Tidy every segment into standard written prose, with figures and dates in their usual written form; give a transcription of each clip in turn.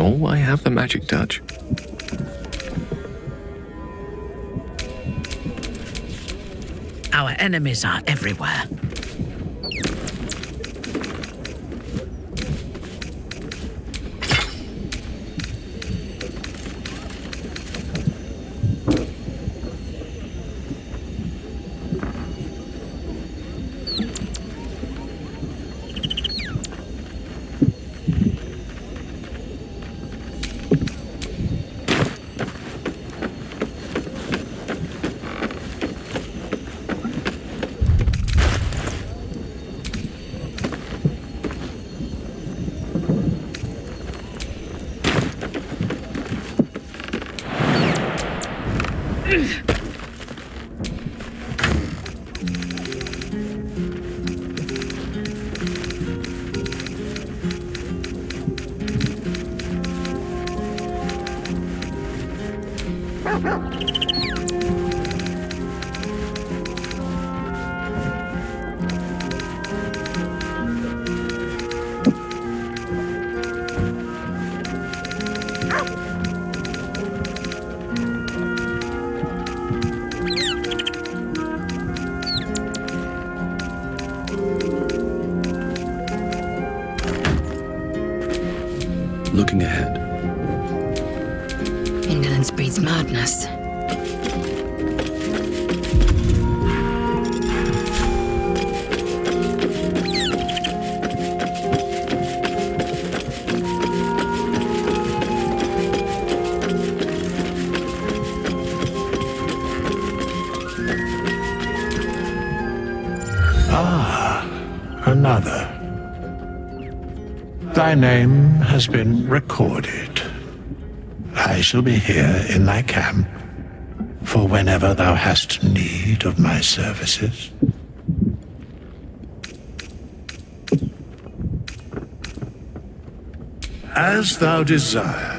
Oh, I have the magic touch. Our enemies are everywhere. Looking ahead. Indolence breeds madness. Another. Thy name has been recorded. I shall be here in thy camp for whenever thou hast need of my services. As thou desire.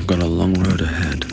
I've got a long road ahead.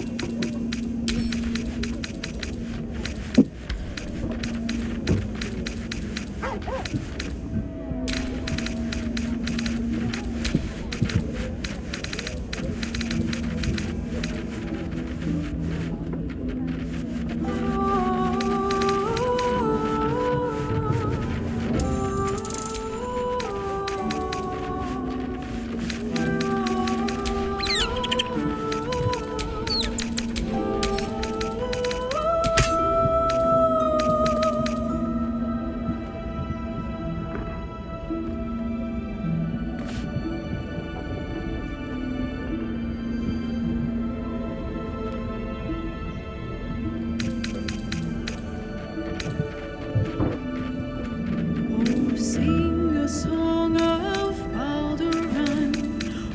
Sing a song of Baldur,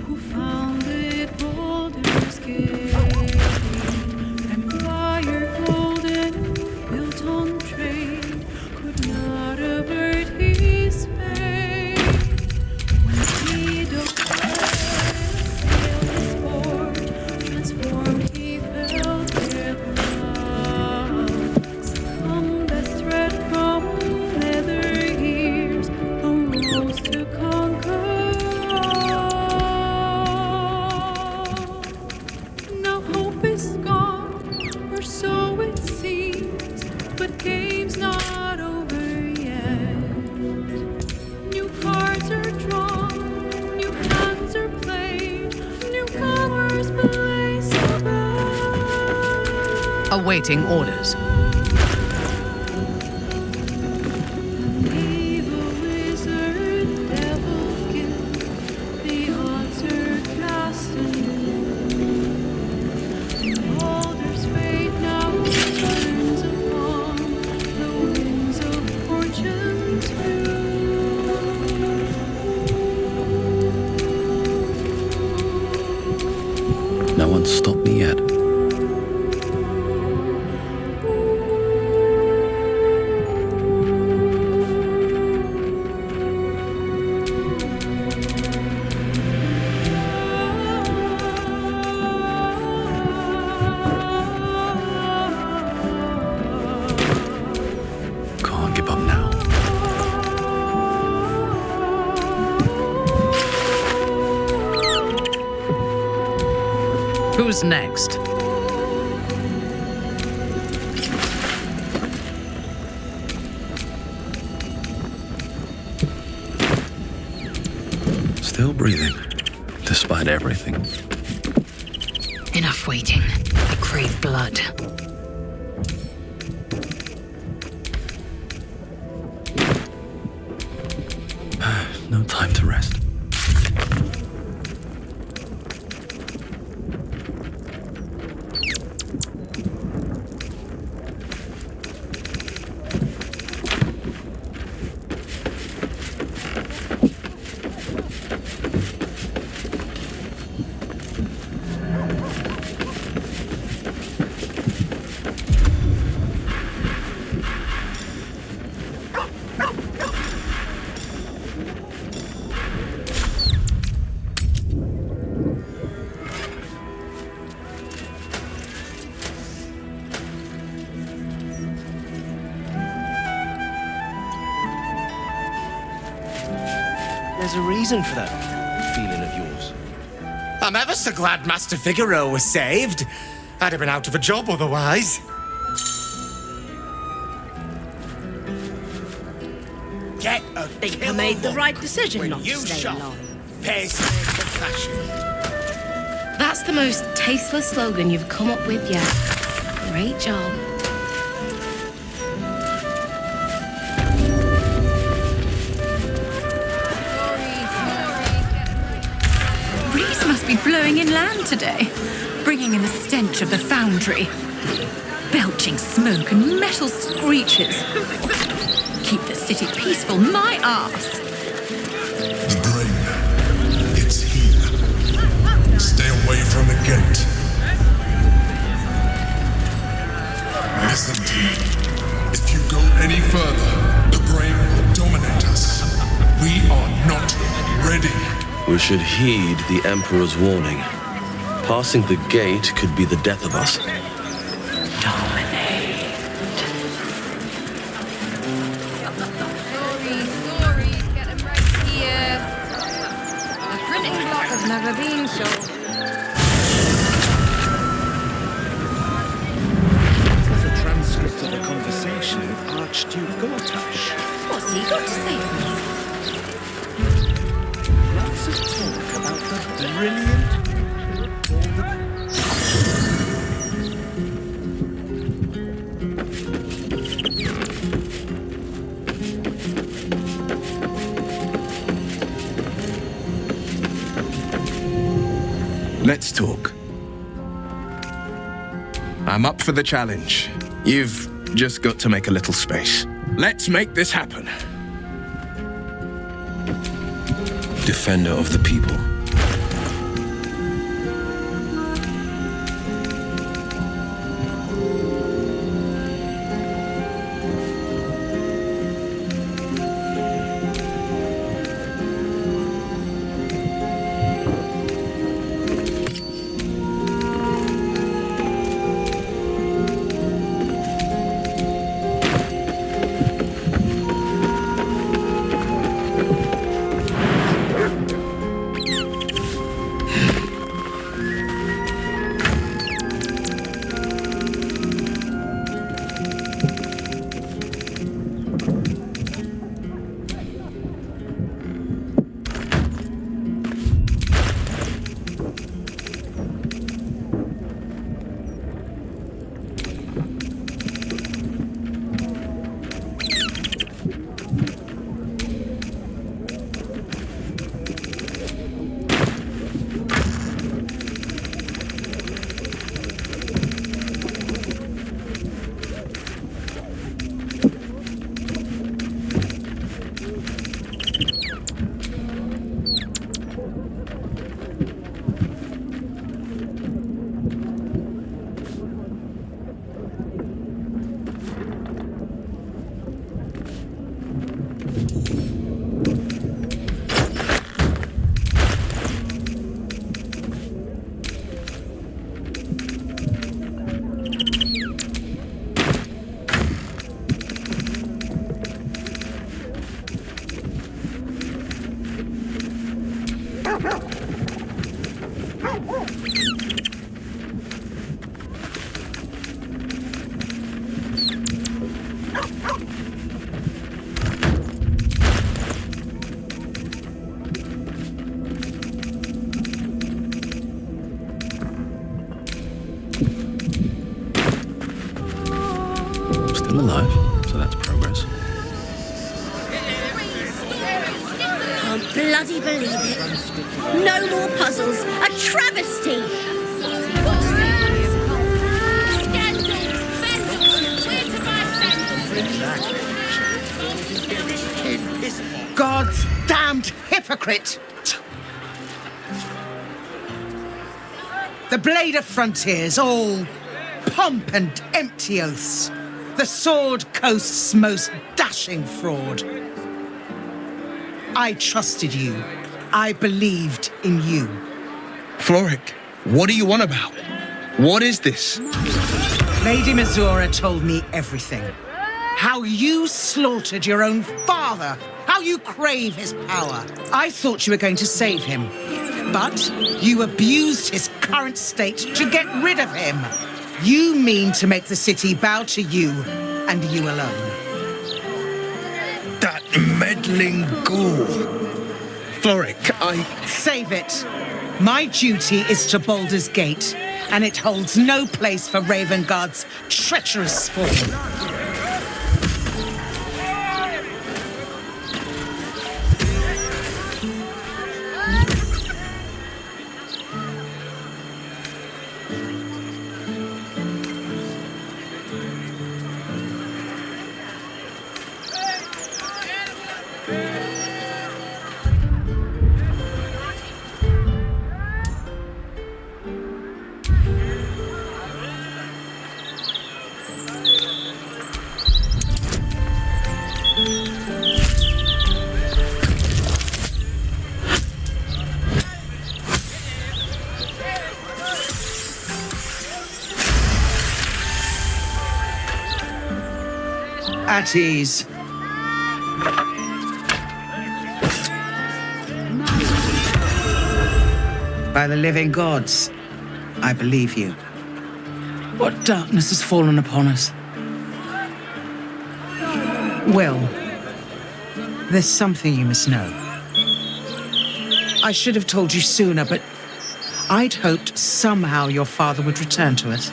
who founded Baldur's Gate. Empire golden, built on trade, could not avert his fate. When seed of sails for, transformed he felt their blood. Some death thread from nether years, arose to conquer all. Now hope is gone, or so it seems, but game's not over yet. New cards are drawn, new hands are played, newcomers place above. Awaiting orders. Evil wizard, devil guild, the odds are cast anew. Baldur's fate now turns upon the winds of fortune's No one's stopped me yet. Can't give up now. Who's next? Still breathing, despite everything. Enough waiting. I crave blood. No time to rest. There's a reason for that feeling of yours. I'm ever so glad Master Figaro was saved. I'd have been out of a job otherwise. Get a Think kill I made the look right decision when not to you stay shot. long. Face compassion. That's the most tasteless slogan you've come up with yet. Great job. Breeze must be blowing inland today, bringing in the stench of the foundry. Belching smoke and metal screeches. Keep the city peaceful, my arse. The brain. It's here. Stay away from the gate. Listen to me. If you go any further, the brain will dominate us. We are not ready. We should heed the Emperor's warning. Passing the gate could be the death of us. Stories, get them right here. The printing block has never been so. There's a transcript of a conversation with Archduke Gortash. What's he got to say for us? Lots of talk about the brilliant. Let's talk. I'm up for the challenge. You've just got to make a little space. Let's make this happen. Defender of the people. Still alive, so that's progress. Can't bloody believe it. No more puzzles. A travesty. God's damned hypocrite! The Blade of Frontiers, all pomp and empty oaths. The Sword Coast's most dashing fraud. I trusted you. I believed in you. Floric, what are you on about? What is this? Lady Missoura told me everything. How you slaughtered your own father. How you crave his power. I thought you were going to save him. But you abused his current state to get rid of him. You mean to make the city bow to you, and you alone. That meddling ghoul. Floric, Save it. My duty is to Baldur's Gate, and it holds no place for Ravenguard's treacherous spawn. At ease. By the living gods, I believe you. What darkness has fallen upon us? Will, there's something you must know. I should have told you sooner, but I'd hoped somehow your father would return to us.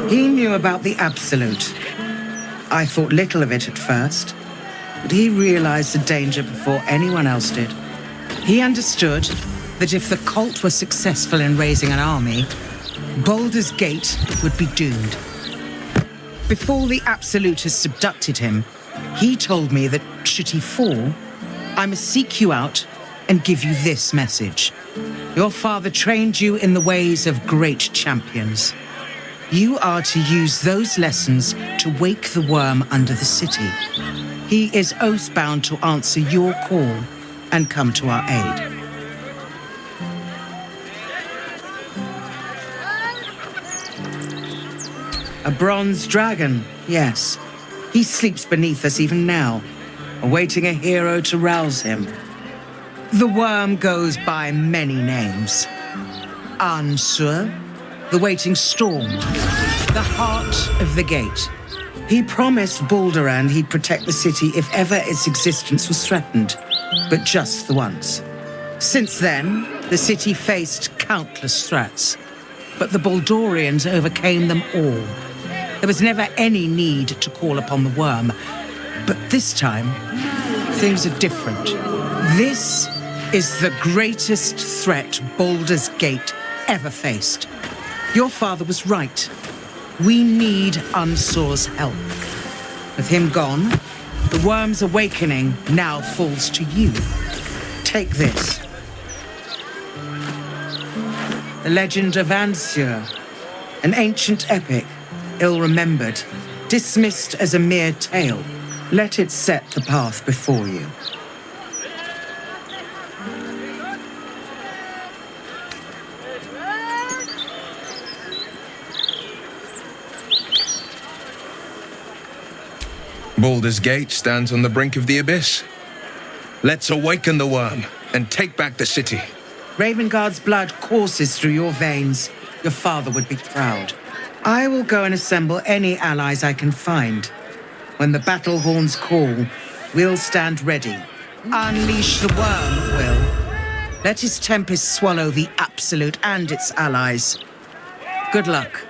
He knew about the Absolute. I thought little of it at first, but he realized the danger before anyone else did. He understood that if the cult were successful in raising an army, Baldur's Gate would be doomed. Before the Absolutists abducted him, he told me that should he fall, I must seek you out and give you this message. Your father trained you in the ways of great champions. You are to use those lessons to wake the worm under the city. He is oath-bound to answer your call and come to our aid. A bronze dragon, yes. He sleeps beneath us even now, awaiting a hero to rouse him. The worm goes by many names. Ansur, the waiting storm, the heart of the gate. He promised Baldur he'd protect the city if ever its existence was threatened, but just the once. Since then, the city faced countless threats, but the Baldurians overcame them all. There was never any need to call upon the worm, but this time, things are different. This is the greatest threat Baldur's Gate ever faced. Your father was right. We need Ansur's help. With him gone, the worm's awakening now falls to you. Take this. The legend of Ansur, an ancient epic, ill-remembered, dismissed as a mere tale. Let it set the path before you. Baldur's Gate stands on the brink of the abyss. Let's awaken the worm and take back the city. Ravengard's blood courses through your veins. Your father would be proud. I will go and assemble any allies I can find. When the battle horns call, we'll stand ready. Unleash the worm, Will. Let his tempest swallow the Absolute and its allies. Good luck.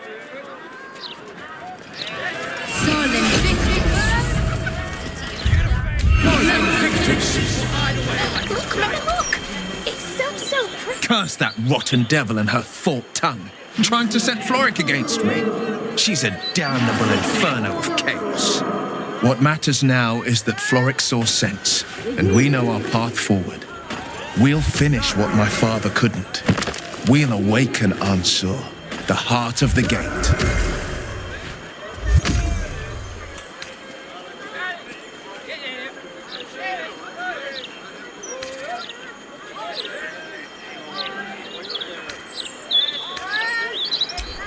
Look, Mummy, look! It's so pretty. Curse that rotten devil and her forked tongue. Trying to set Floric against me. She's a damnable inferno of chaos. What matters now is that Floric saw sense, and we know our path forward. We'll finish what my father couldn't. We'll awaken Ansur, the heart of the gate.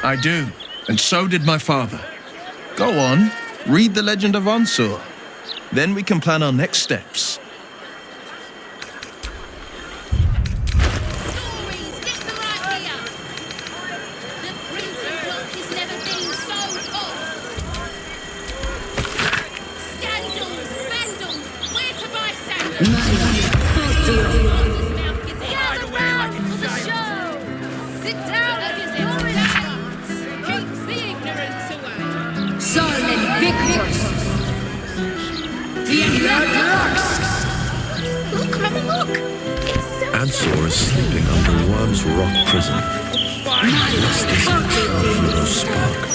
I do, and so did my father. Go on, read the legend of Ansur. Then we can plan our next steps. Ansur is sleeping under Worm's rock prison. Must this be our hero's spark?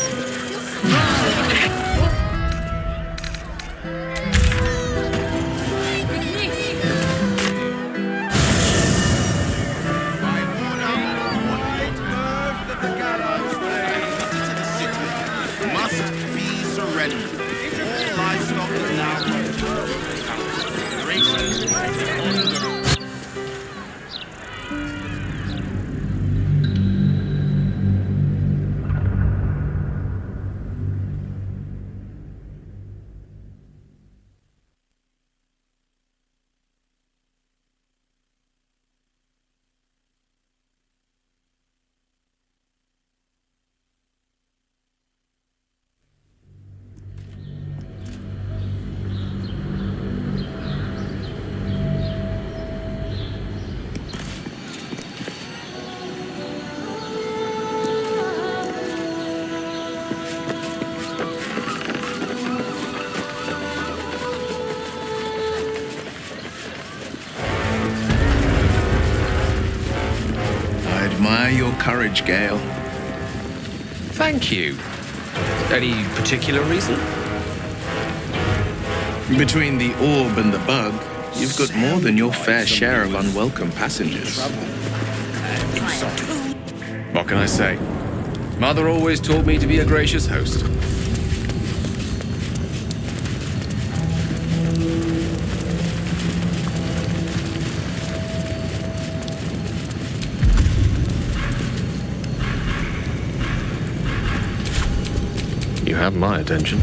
admire your courage, Gale. Thank you. Any particular reason? Between the orb and the bug, you've got more than your fair share of unwelcome passengers. What can I say? Mother always taught me to be a gracious host. You have my attention.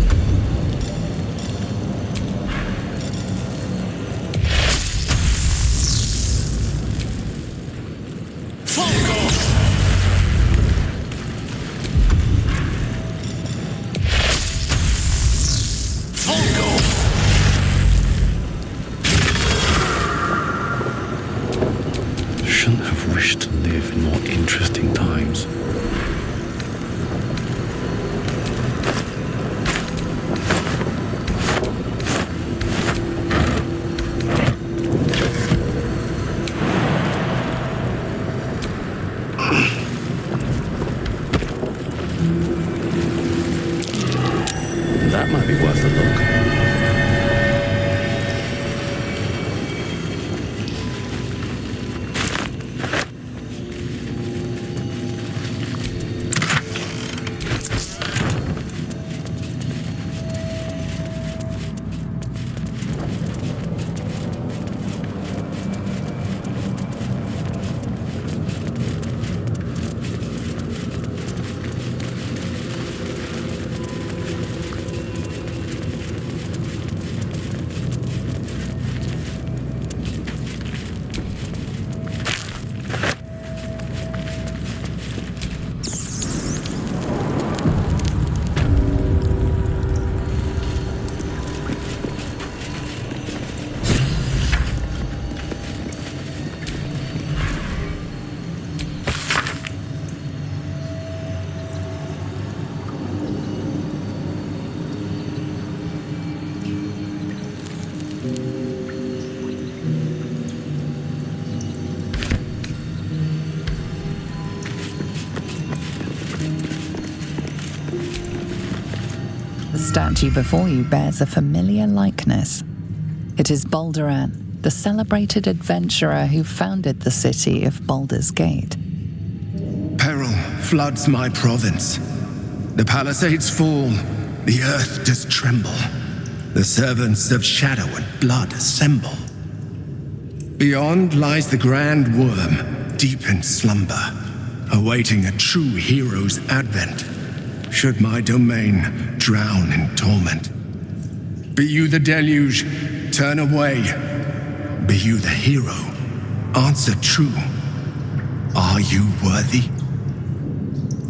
Shouldn't have wished to live in more interesting times. That might be worth a look. The statue before you bears a familiar likeness. It is Baldur, the celebrated adventurer who founded the city of Baldur's Gate. Peril floods my province. The palisades fall, the earth does tremble. The servants of shadow and blood assemble. Beyond lies the grand worm, deep in slumber, awaiting a true hero's advent. Should my domain drown in torment. Be you the deluge, turn away. Be you the hero, answer true. Are you worthy?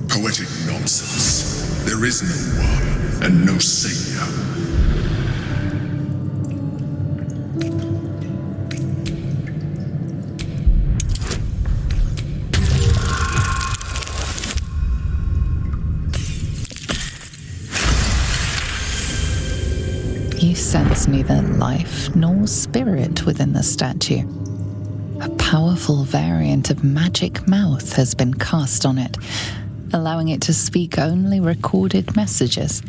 Poetic nonsense. There is no worm and no savior. You sense neither life nor spirit within the statue. A powerful variant of magic mouth has been cast on it, allowing it to speak only recorded messages.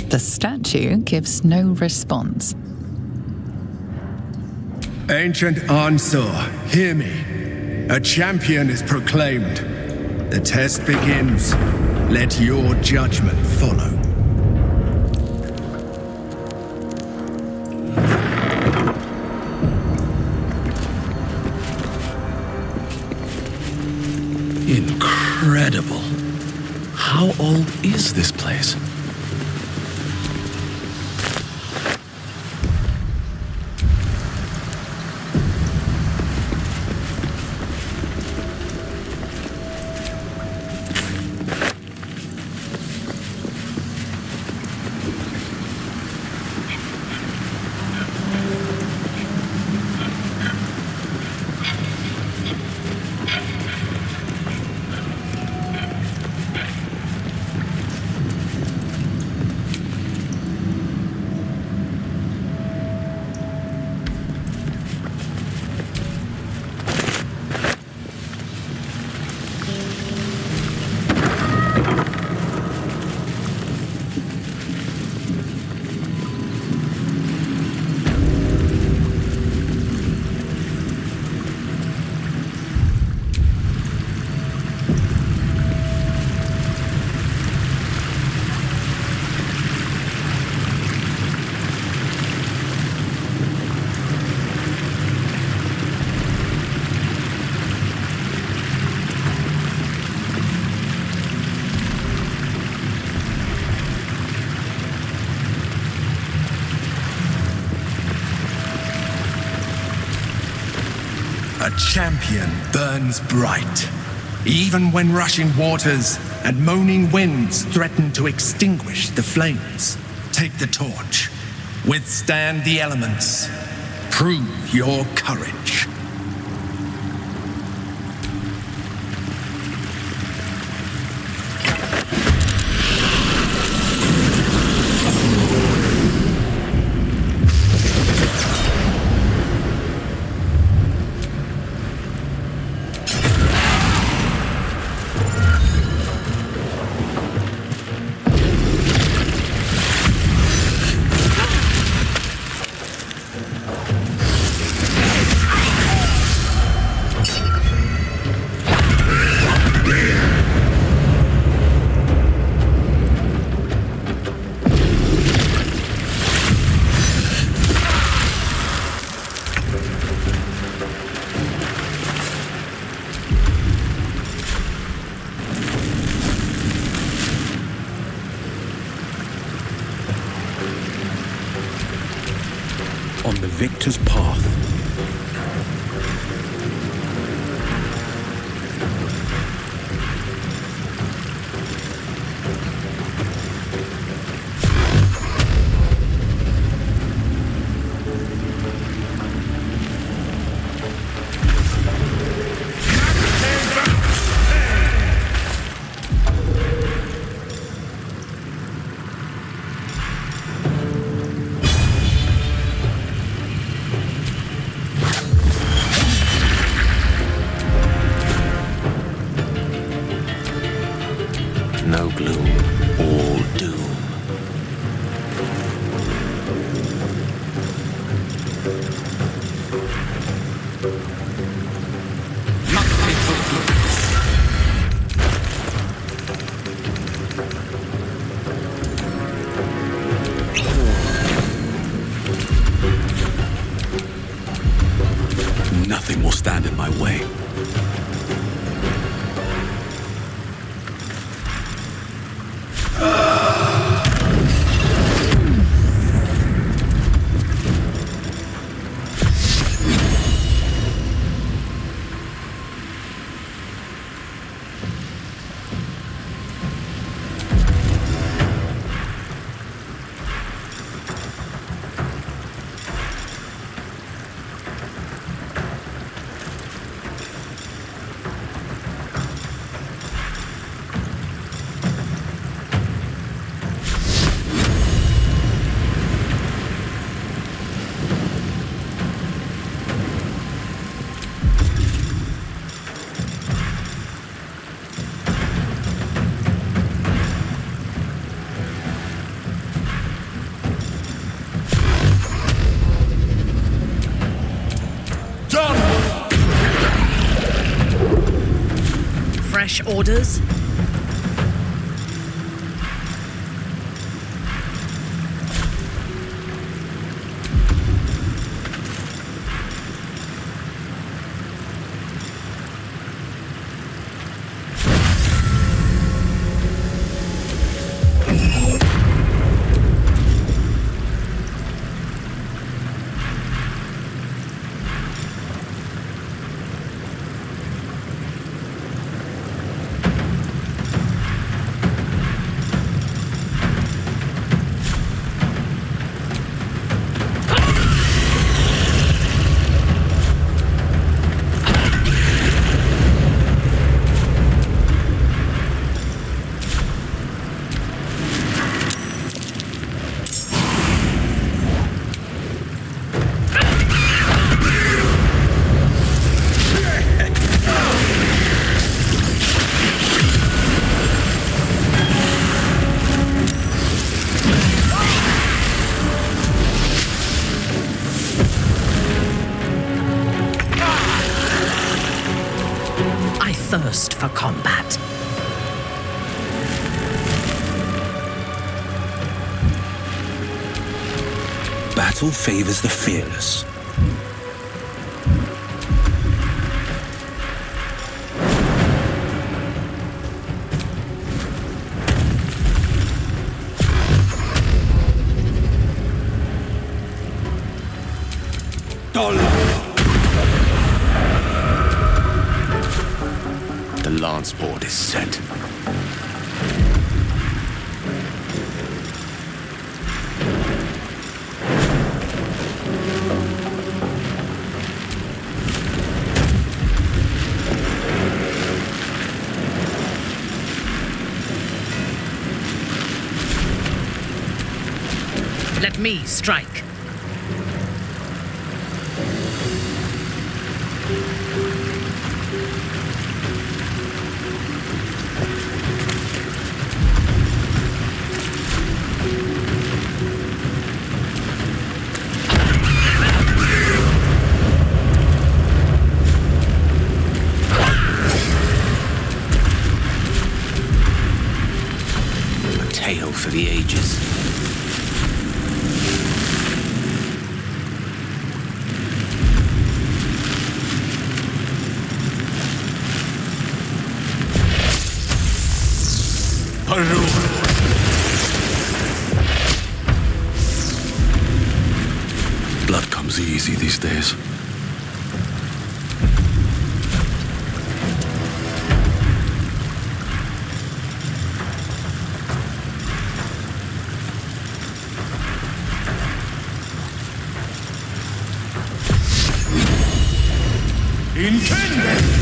The statue gives no response. Ancient Ansur, hear me. A champion is proclaimed. The test begins. Let your judgment follow. Incredible. How old is this place? champion burns bright, even when rushing waters and moaning winds threaten to extinguish the flames. Take the torch, withstand the elements, prove your courage. On the victor's path. No gloom, all doom. Nothing will stand in my way. Fresh orders? Thirst for combat. Battle favors the fearless. chessboard is set. Let me strike. A tale for the ages. Blood comes easy these days. Intended!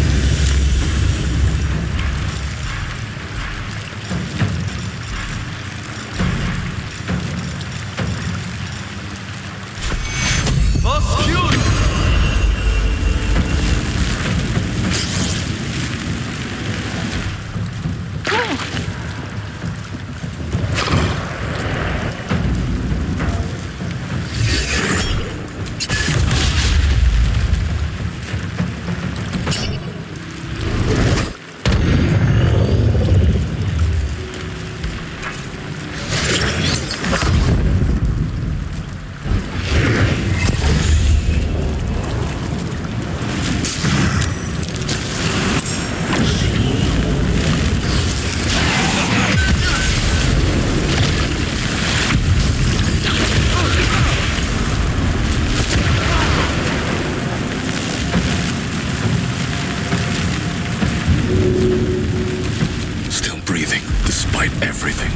Everything.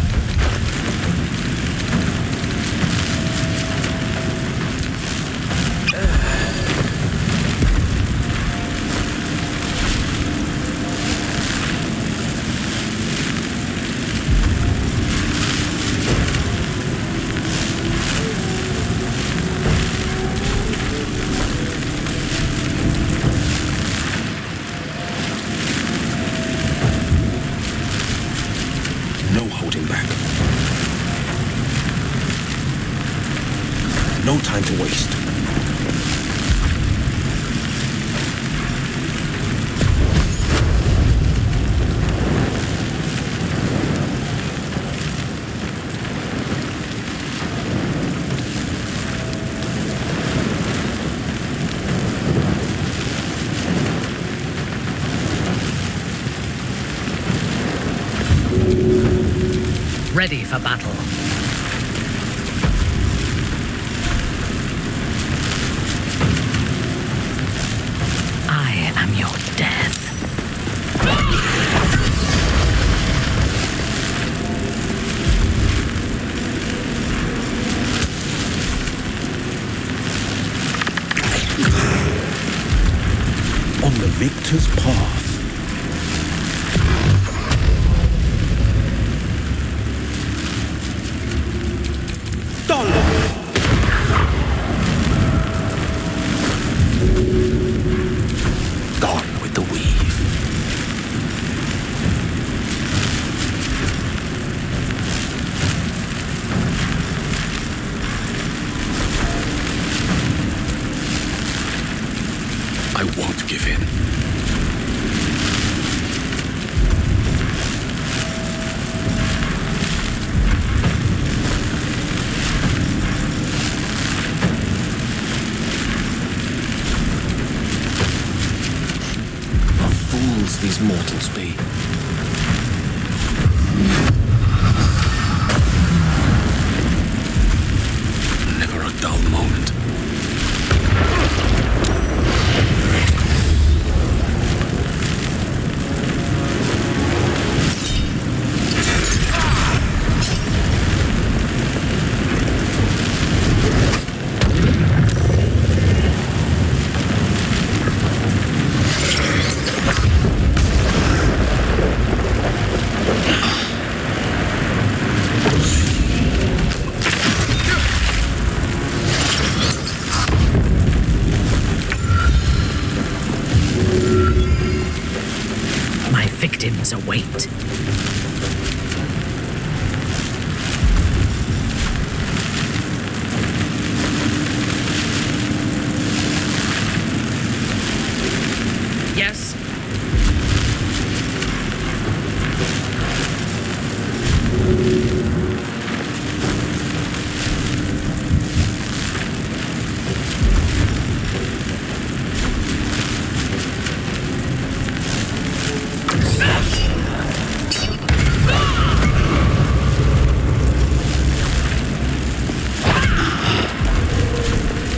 No holding back. No time to waste. Ready for battle. I am your death. On the victor's path. Gone with the weave. I won't give in. These mortals be. Never a dull moment. wait. Yes?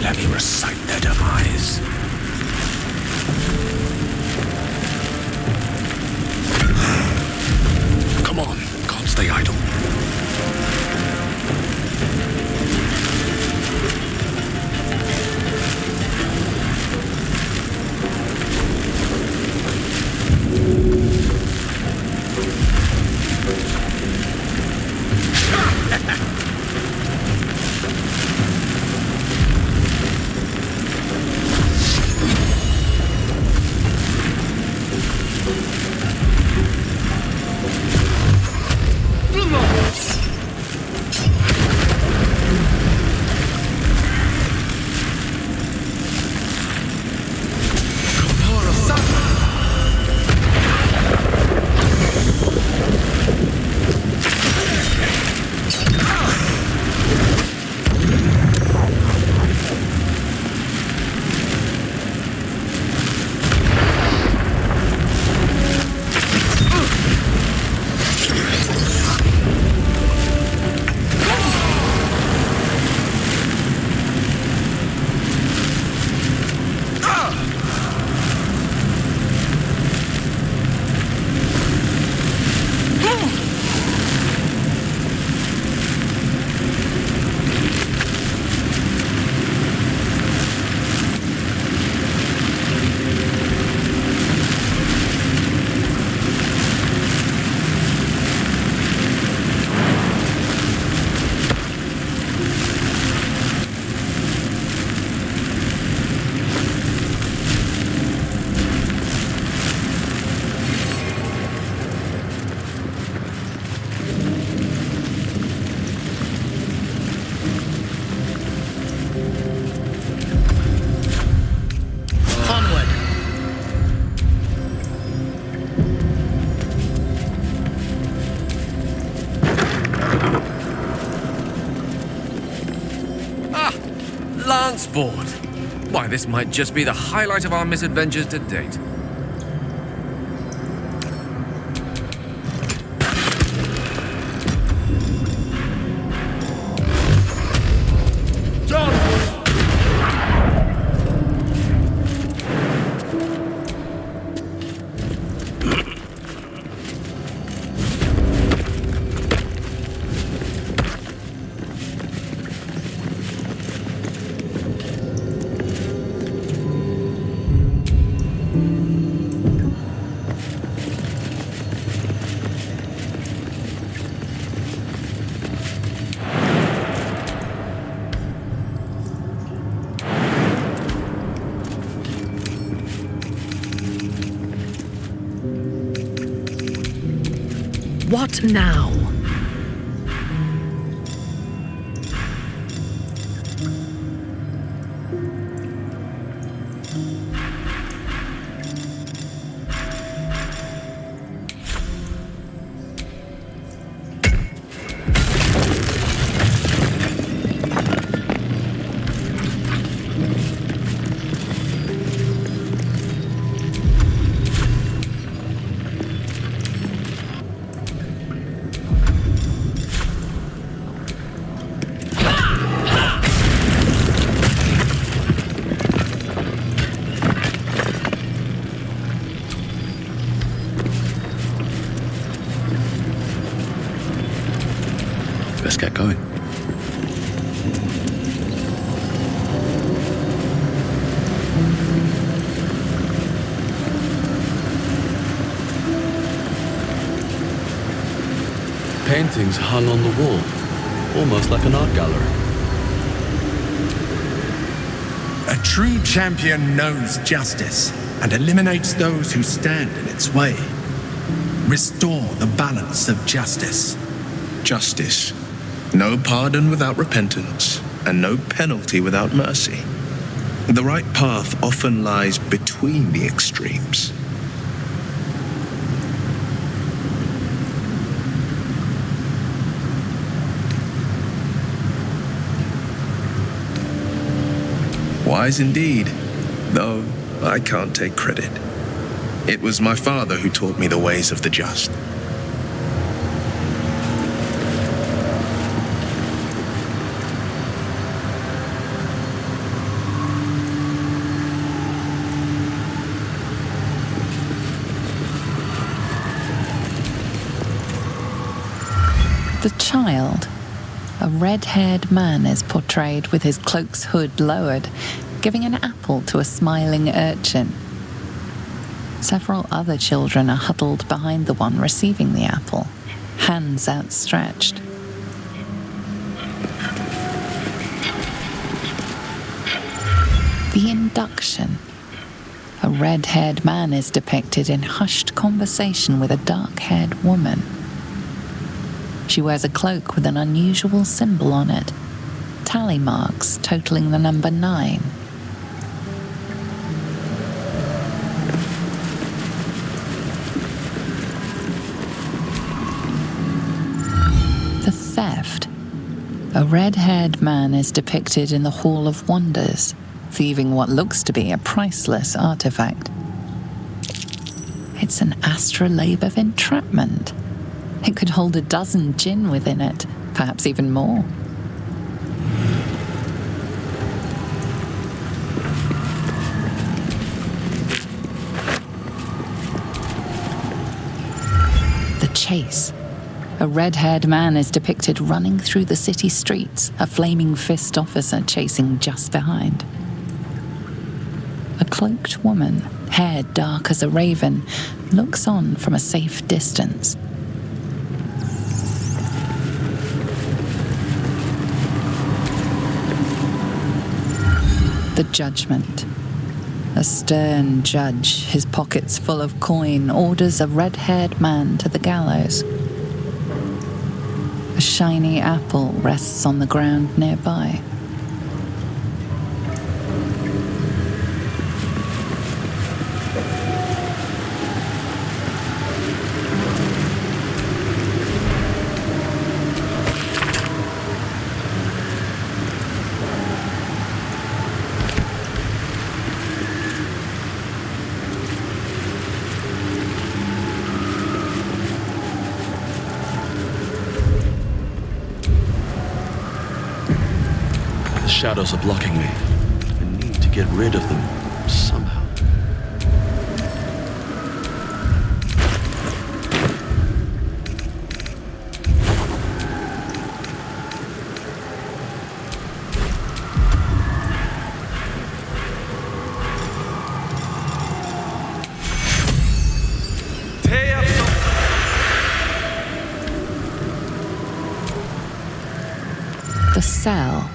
Let me recite their demise. Come on, can't stay idle. Board. Why, this might just be the highlight of our misadventures to date. What now? Let's get going. Paintings hung on the wall, almost like an art gallery. A true champion knows justice and eliminates those who stand in its way. Restore the balance of justice. Justice. No pardon without repentance, and no penalty without mercy. The right path often lies between the extremes. Wise indeed, though I can't take credit. It was my father who taught me the ways of the just. The child, a red-haired man, is portrayed with his cloak's hood lowered, giving an apple to a smiling urchin. Several other children are huddled behind the one receiving the apple, hands outstretched. The induction. A red-haired man is depicted in hushed conversation with a dark-haired woman. She wears a cloak with an unusual symbol on it, tally marks totaling the number 9. The theft. A red-haired man is depicted in the Hall of Wonders, thieving what looks to be a priceless artifact. It's an astrolabe of entrapment. It could hold a dozen djinn within it, perhaps even more. The chase. A red-haired man is depicted running through the city streets, a flaming fist officer chasing just behind. A cloaked woman, hair dark as a raven, looks on from a safe distance. The judgment. A stern judge, his pockets full of coin, orders a red-haired man to the gallows. A shiny apple rests on the ground nearby. The shadows are blocking me. I need to get rid of them somehow. The cell.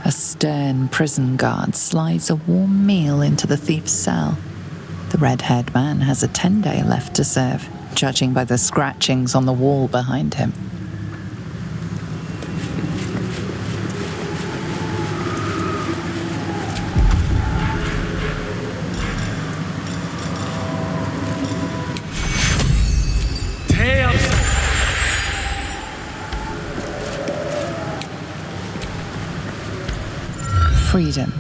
A stern prison guard slides a warm meal into the thief's cell. The red-haired man has a 10-day left to serve, judging by the scratchings on the wall behind him. Freedom.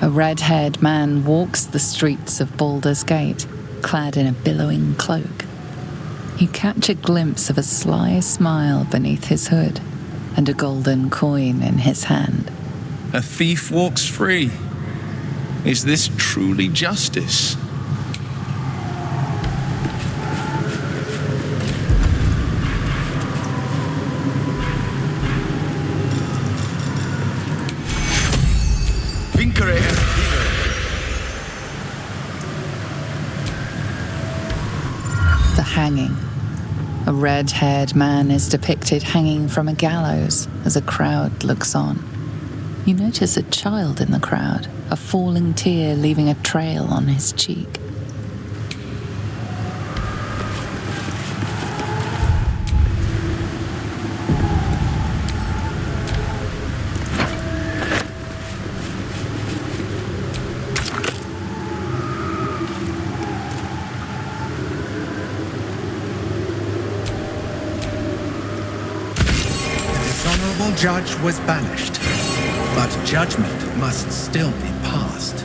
A red-haired man walks the streets of Baldur's Gate, clad in a billowing cloak. You catch a glimpse of a sly smile beneath his hood and a golden coin in his hand. A thief walks free. Is this truly justice? The hanging. A red-haired man is depicted hanging from a gallows as a crowd looks on. You notice a child in the crowd, a falling tear leaving a trail on his cheek. honorable judge was banished, but judgment must still be passed.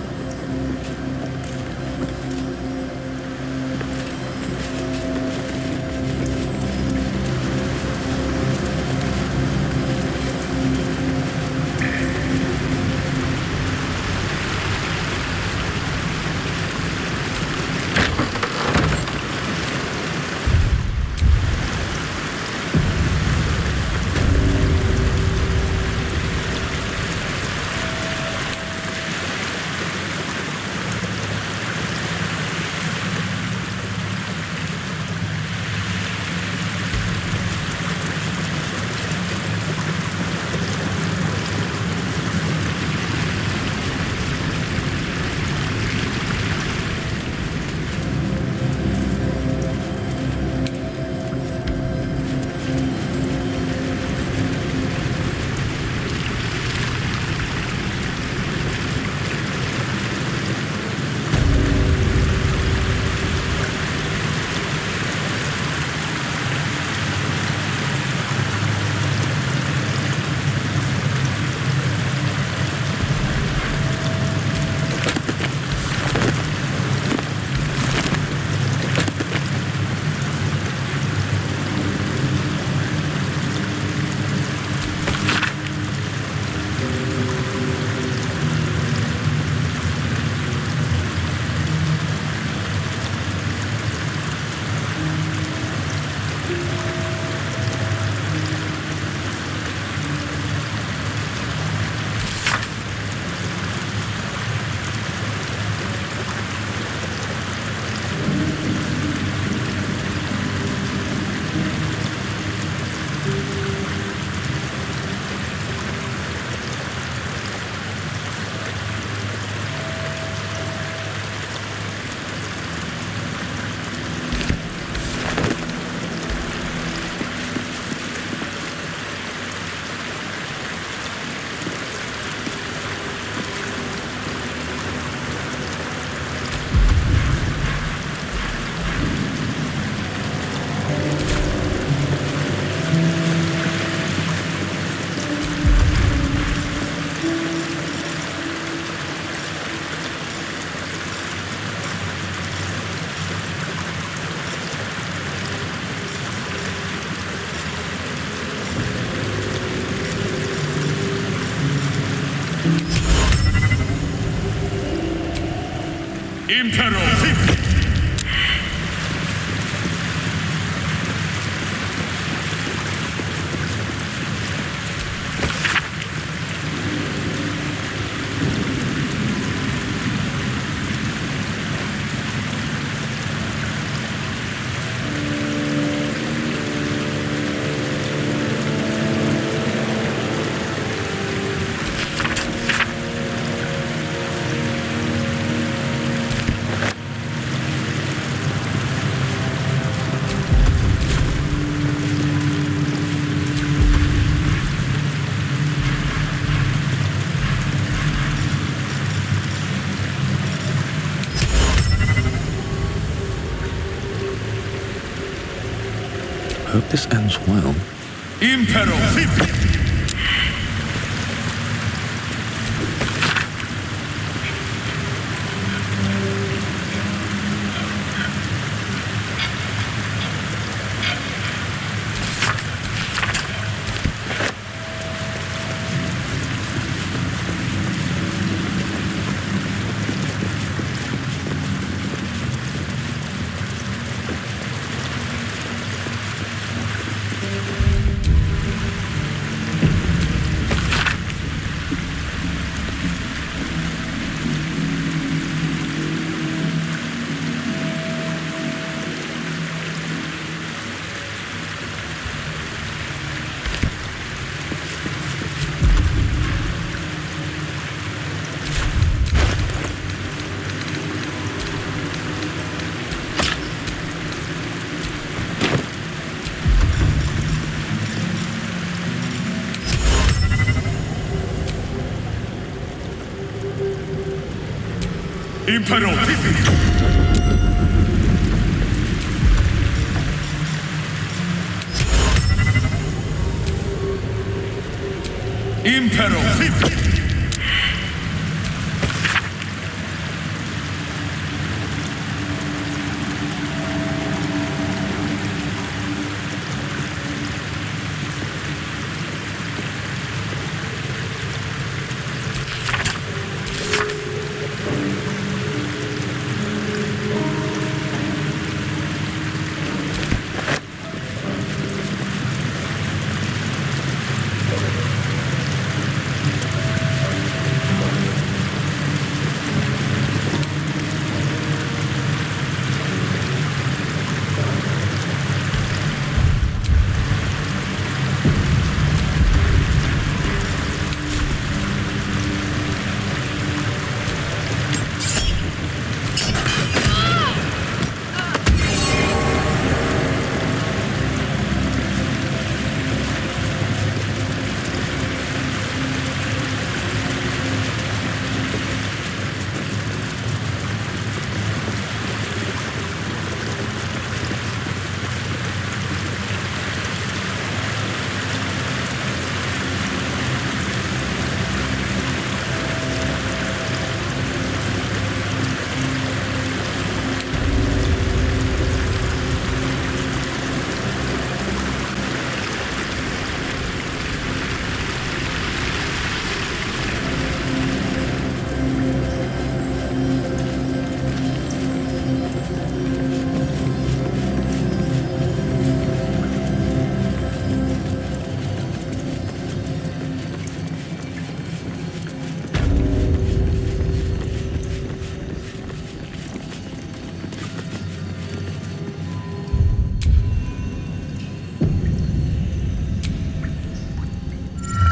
Hope this ends well. Impero.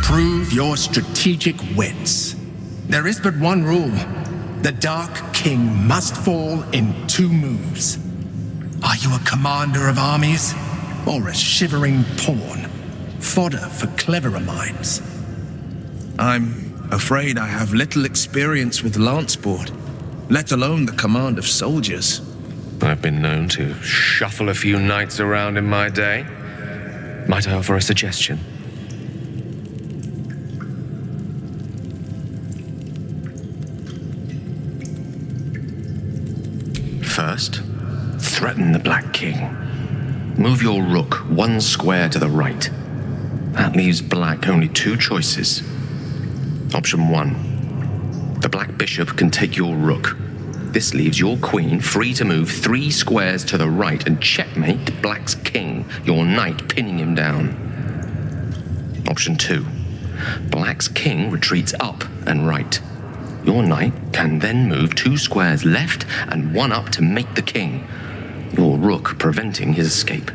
Prove your strategic wits. There is but one rule. The Dark King must fall in 2 moves. Are you a commander of armies, or a shivering pawn? Fodder for cleverer minds. I'm afraid I have little experience with lance board, let alone the command of soldiers. I've been known to shuffle a few knights around in my day. Might I offer a suggestion? First, threaten the Black King. Move your rook 1 square to the right. That leaves Black only 2 choices. Option 1. The Black Bishop can take your rook. This leaves your queen free to move 3 squares to the right and checkmate Black's king, your knight pinning him down. Option 2. Black's king retreats up and right. Your knight can then move 2 squares left and 1 up to make the king, your rook preventing his escape.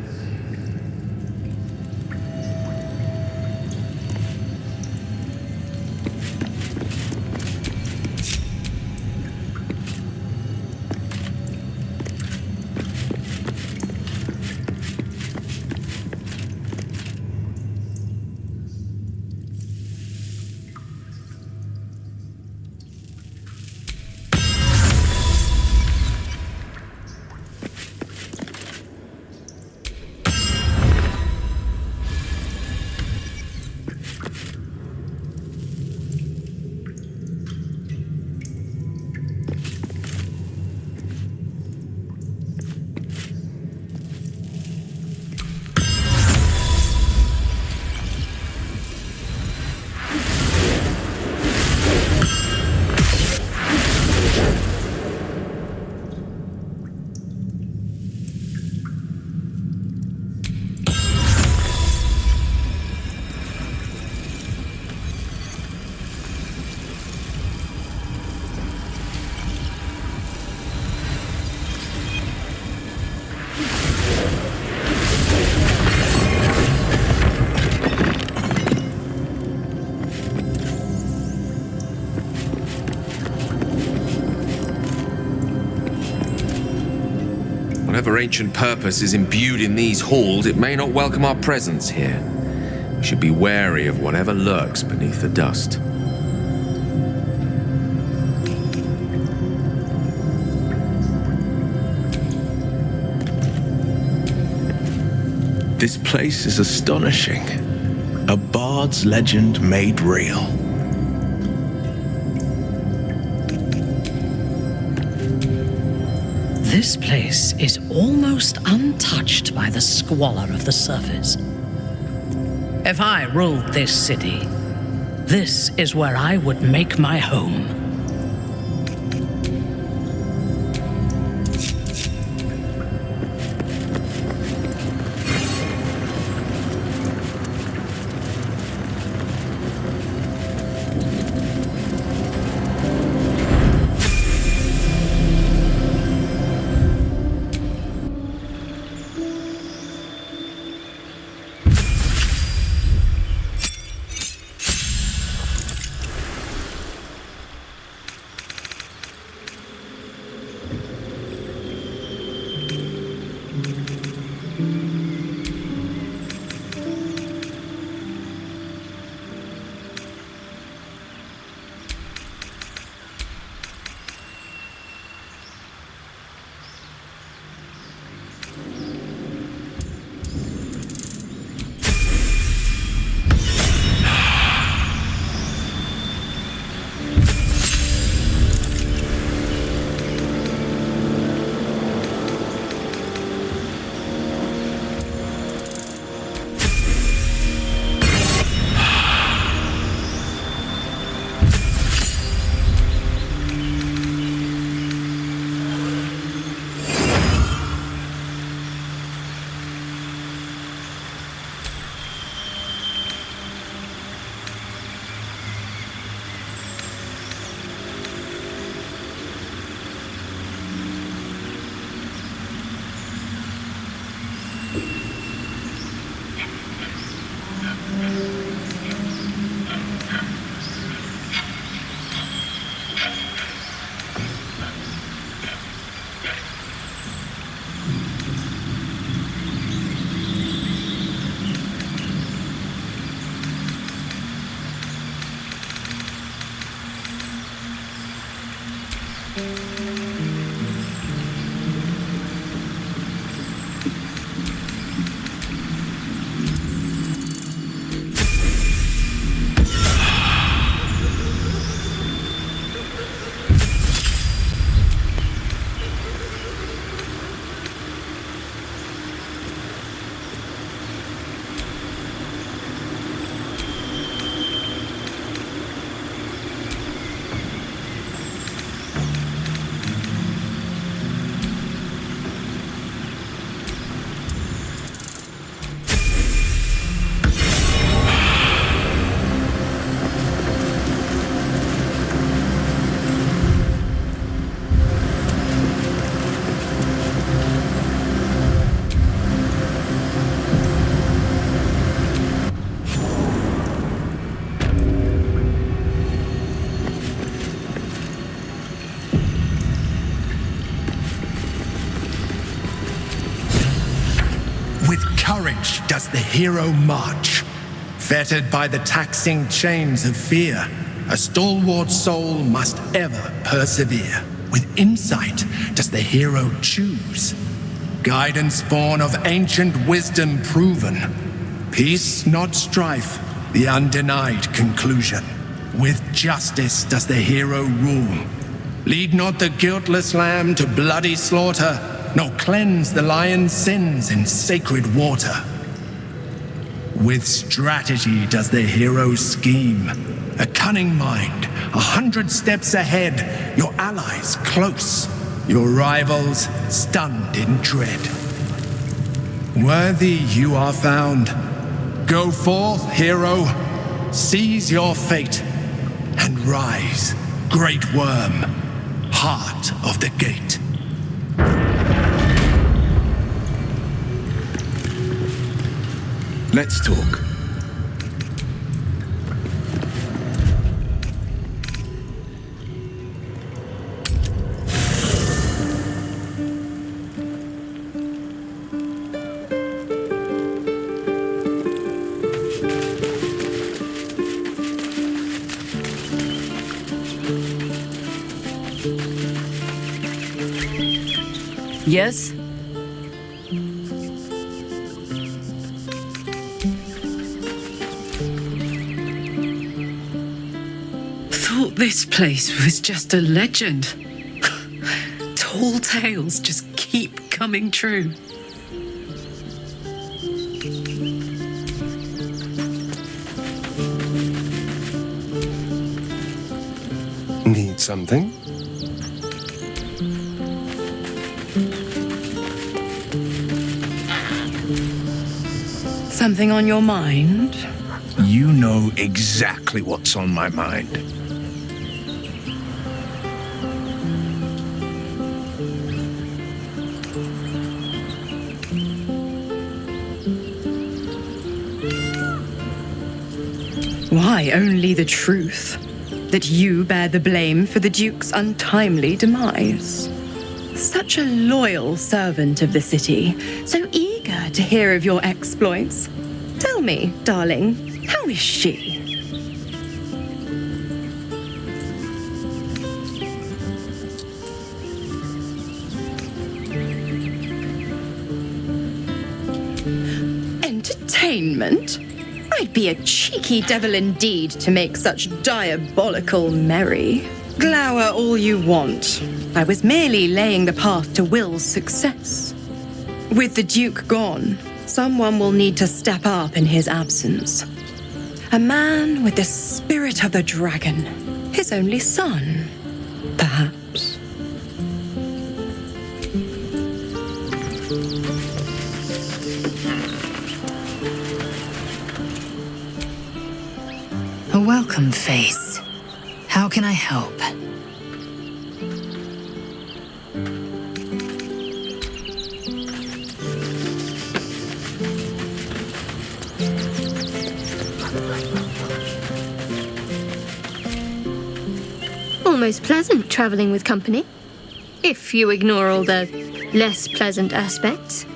Whatever ancient purpose is imbued in these halls, it may not welcome our presence here. We should be wary of whatever lurks beneath the dust. This place is astonishing. A bard's legend made real. This place is almost untouched by the squalor of the surface. If I ruled this city, this is where I would make my home. Courage does the hero march, fettered by the taxing chains of fear. A stalwart soul must ever persevere. With insight does the hero choose, guidance born of ancient wisdom proven. Peace, not strife, the undenied conclusion. With justice does the hero rule. Lead not the guiltless lamb to bloody slaughter, nor cleanse the lion's sins in sacred water. With strategy does the hero scheme, a cunning mind, 100 steps ahead, your allies close, your rivals stunned in dread. Worthy you are found. Go forth, hero, seize your fate, and rise, great worm, heart of the gate. Let's talk. Yes? thought this place was just a legend. Tall tales just keep coming true. Need something? Something on your mind? You know exactly what's on my mind. Why, only the truth. That you bear the blame for the Duke's untimely demise. Such a loyal servant of the city, so eager to hear of your exploits. Tell me, darling, how is she? Entertainment? I'd be a cheeky devil indeed to make such diabolical merry. Glower all you want. I was merely laying the path to Will's success. With the Duke gone, someone will need to step up in his absence. A man with the spirit of the dragon. His only son, perhaps. A welcome face. How can I help? Almost pleasant traveling with company, if you ignore all the less pleasant aspects.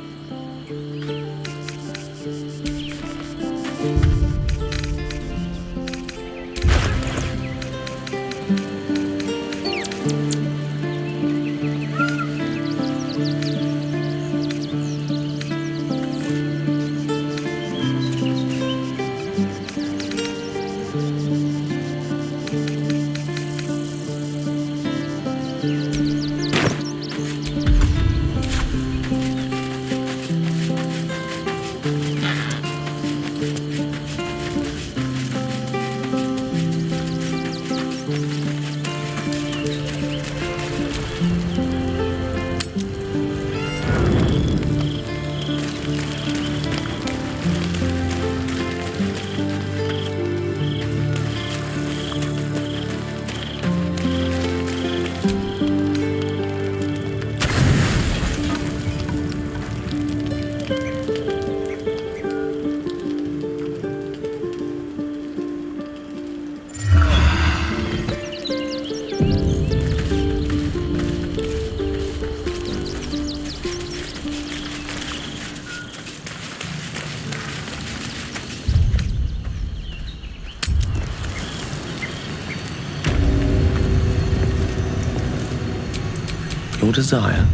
Your desire.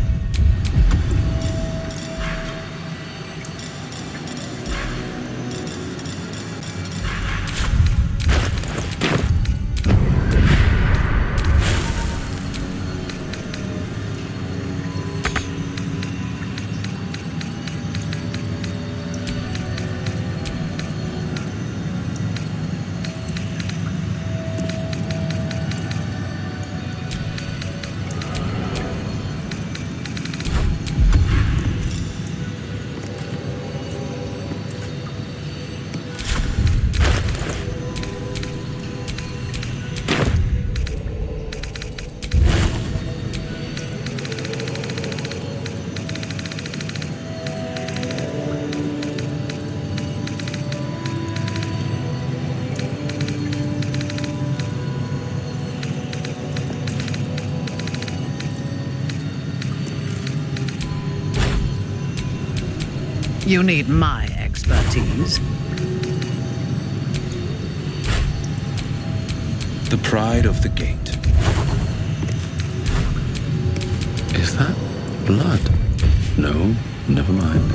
You need my expertise. The pride of the gate. Is that blood? No, never mind.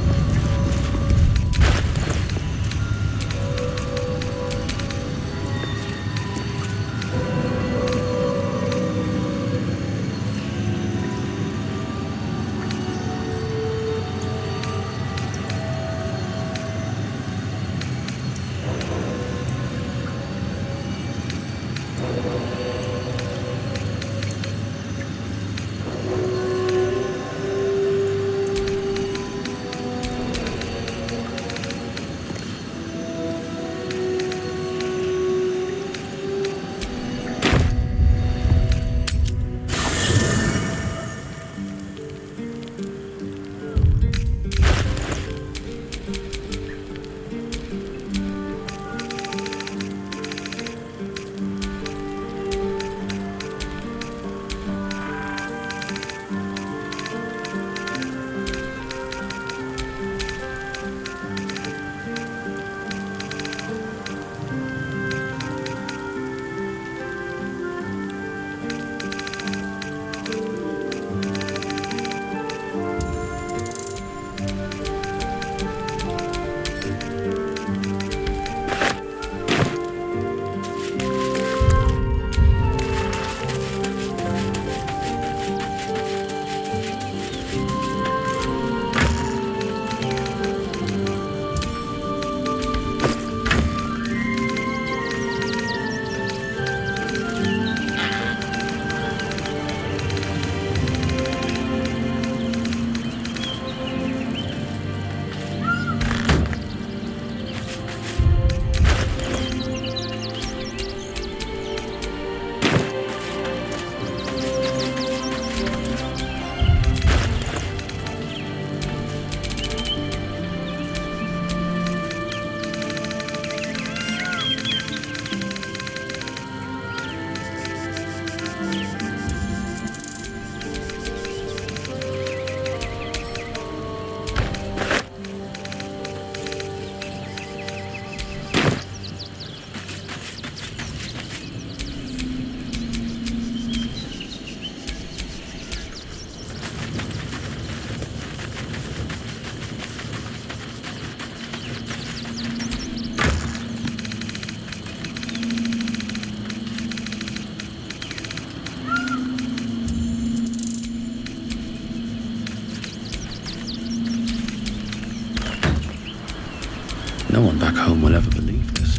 No one back home will ever believe this.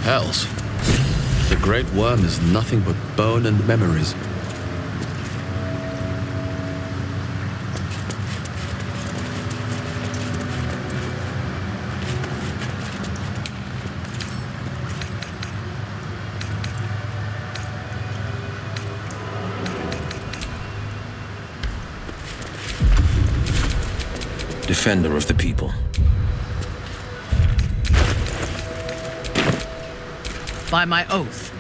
Hells. The Great Worm is nothing but bone and memories. Defender of the people. By my oath.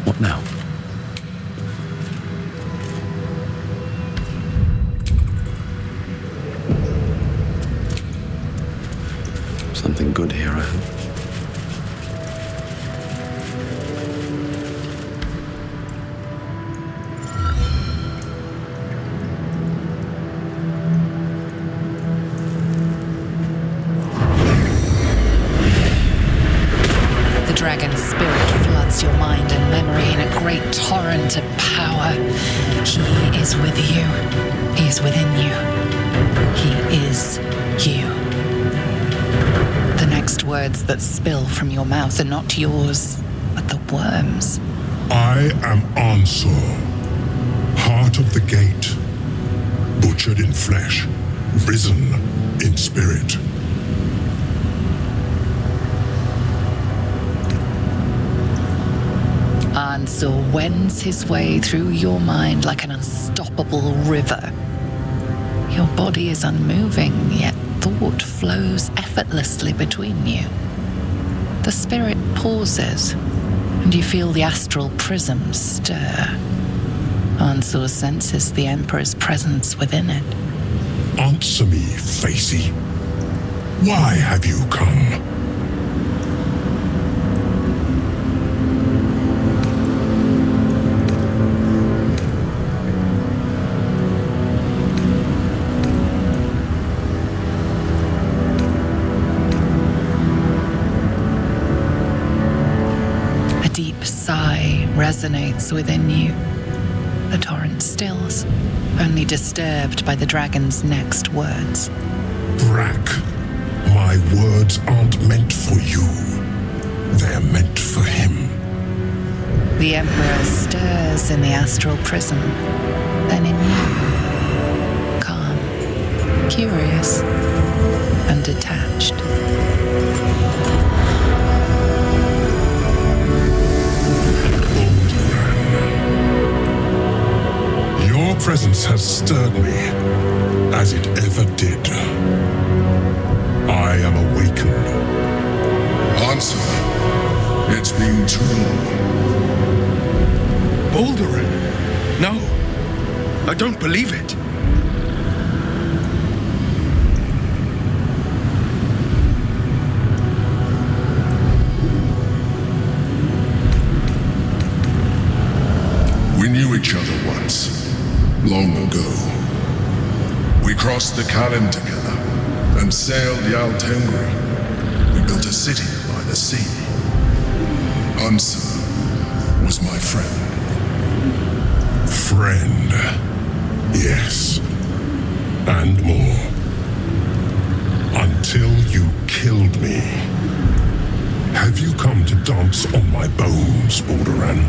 What now? Something good here, I hope. The dragon's spirit floods your mind and memory in a great torrent of power. He is with you. He is within you. He is you. The next words that spill from your mouth are not yours, but the worm's. I am Ansur, heart of the gate, butchered in flesh, risen in spirit. Ansur wends his way through your mind like an unstoppable river. Your body is unmoving, yet thought flows effortlessly between you. The spirit pauses, and you feel the astral prism stir. Ansur senses the Emperor's presence within it. Answer me, Facey. Why have you come? A deep sigh resonates within you. The torrent stills, only disturbed by the dragon's next words. Brack, my words aren't meant for you. The Emperor stirs in the astral prison, then in you, calm, curious, and detached. Your presence has stirred me, as it ever did. I am awakened. Ansur, it's been too long. Baldur? No, I don't believe it. We knew each other once, long ago. We crossed the Kalim together and sailed the Altengri. We built a city by the sea. Ansur was my friend. Friend, yes, and more. Until you killed me. Have you come to dance on my bones, Balduran?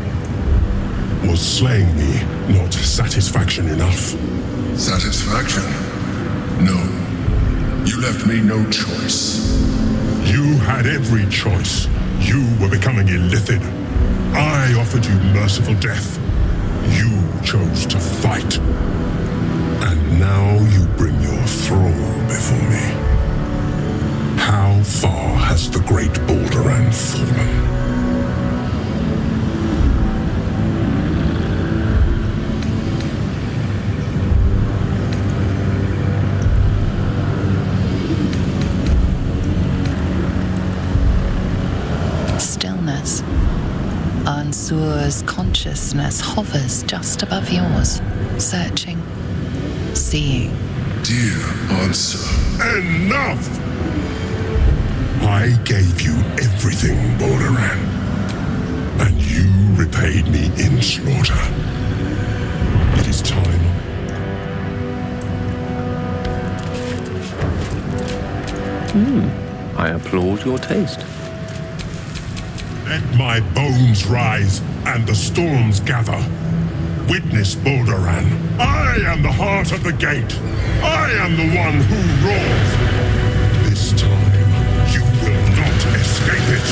Was slaying me not satisfaction enough? Satisfaction? No. You left me no choice. You had every choice. You were becoming Illithid. I offered you merciful death. You chose to fight. And now you bring your thrall before me. How far has the great Balduran fallen? Stillness. Ansur's consciousness hovers just above yours, searching, seeing. Dear Ansur. Enough! I gave you everything, Balduran, and you repaid me in slaughter. It is time. I applaud your taste. Let my bones rise and the storms gather. Witness, Balduran. I am the heart of the gate. I am the one who roars. This time, you will not escape it.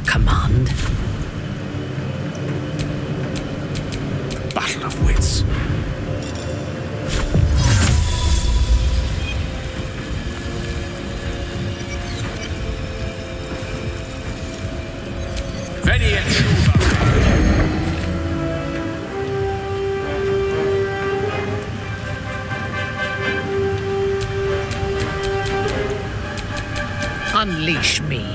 command. Battle of wits. Veni et Shuva. Unleash me.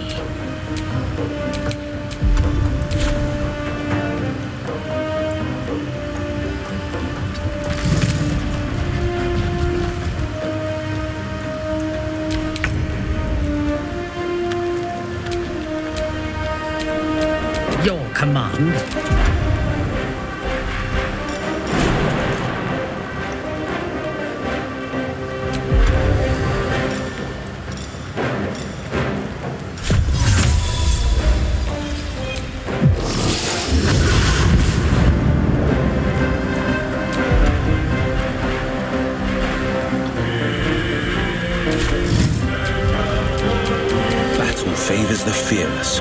Your command. Battle favors the fearless.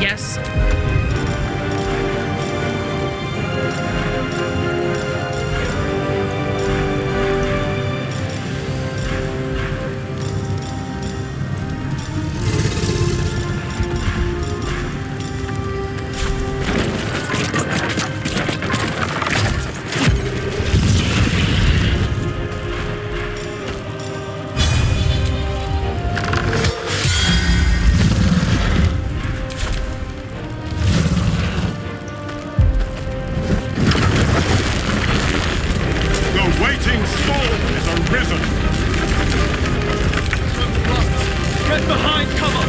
Yes. The waiting storm is arisen. Get behind cover!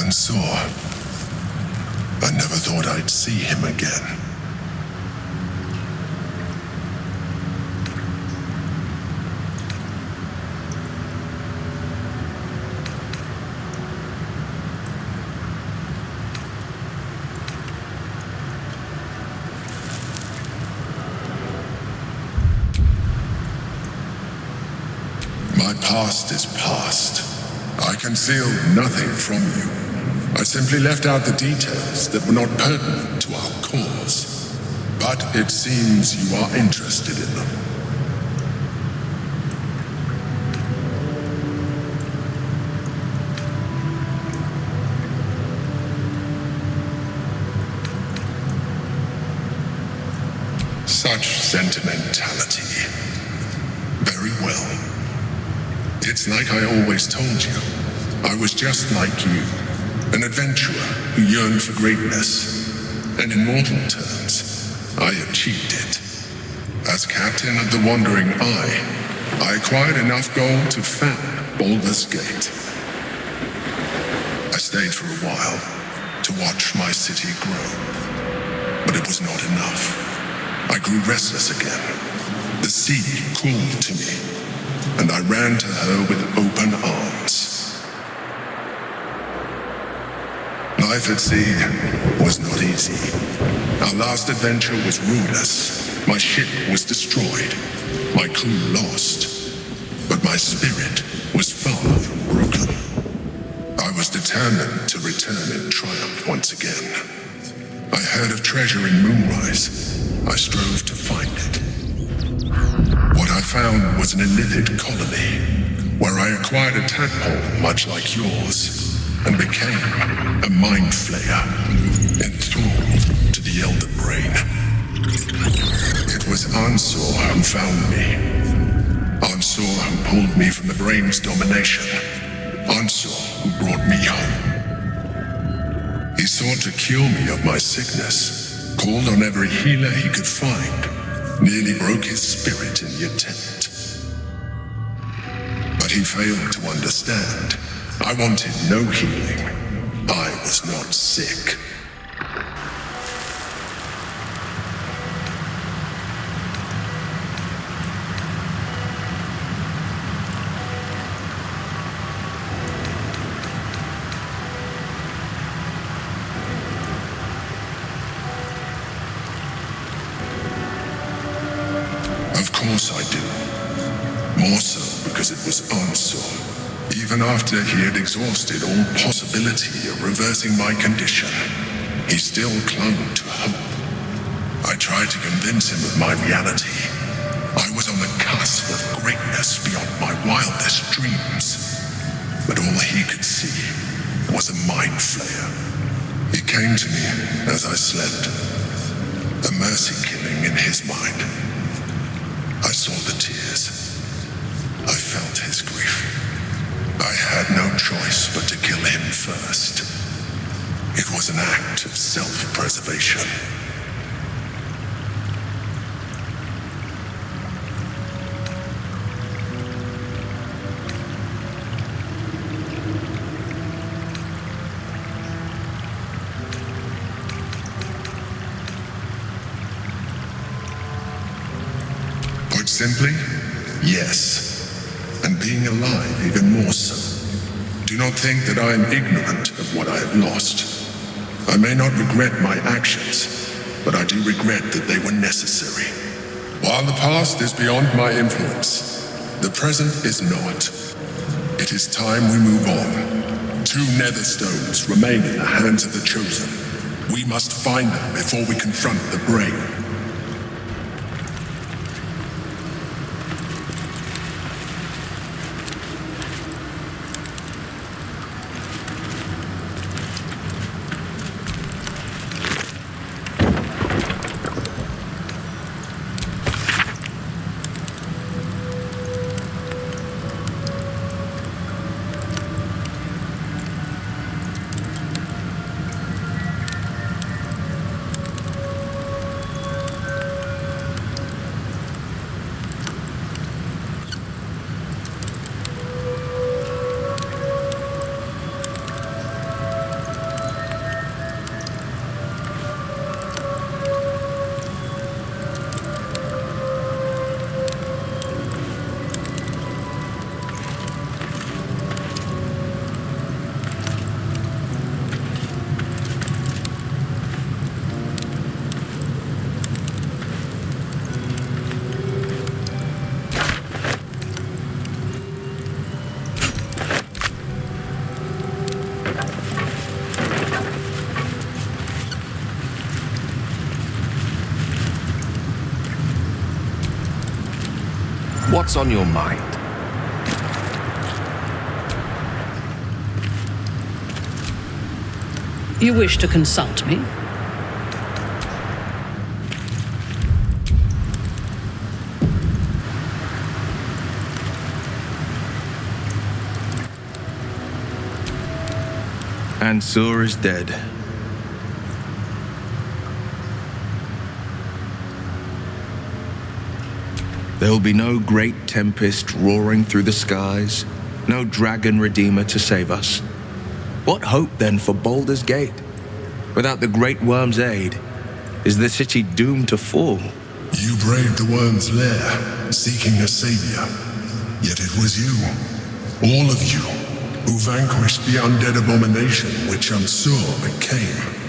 Ansur. I never thought I'd see him again. My past is past. I conceal nothing from you. I simply left out the details that were not pertinent to our cause. But it seems you are interested in them. Such sentimentality. Very well. It's like I always told you. I was just like you. An adventurer who yearned for greatness. And in mortal terms, I achieved it. As captain of the Wandering Eye, I acquired enough gold to found Baldur's Gate. I stayed for a while to watch my city grow. But it was not enough. I grew restless again. The sea called to me, and I ran to her with open arms. Life at sea was not easy. Our last adventure was ruinous. My ship was destroyed. My crew lost. But my spirit was far from broken. I was determined to return in triumph once again. I heard of treasure in Moonrise. I strove to find it. What I found was an Illithid colony, where I acquired a tadpole much like yours, and became a mind flayer, enthralled to the elder brain. It was Ansur who found me. Ansur who pulled me from the brain's domination. Ansur who brought me home. He sought to cure me of my sickness, called on every healer he could find, nearly broke his spirit in the attempt. But he failed to understand. I wanted no healing. I was not sick. Of course I do. More so because it was Ansur. Even after he had exhausted all possibility of reversing my condition, he still clung to hope. I tried to convince him of my reality. I was on the cusp of greatness beyond my wildest dreams. But all he could see was a mind flayer. He came to me as I slept, a mercy killing in his mind. I saw the tears. I felt his grief. I had no choice but to kill him first. It was an act of self-preservation. Put simply, yes. And being alive even more so. Do not think that I am ignorant of what I have lost. I may not regret my actions, but I do regret that they were necessary. While the past is beyond my influence, the present is not. It is time we move on. 2 nether stones remain in the hands of the Chosen. We must find them before we confront the brain. What's on your mind? You wish to consult me? Ansur is dead. There will be no great tempest roaring through the skies, no dragon redeemer to save us. What hope then for Baldur's Gate? Without the great worm's aid, is the city doomed to fall? You braved the worm's lair, seeking a savior. Yet it was you, all of you, who vanquished the undead abomination which Ansur became.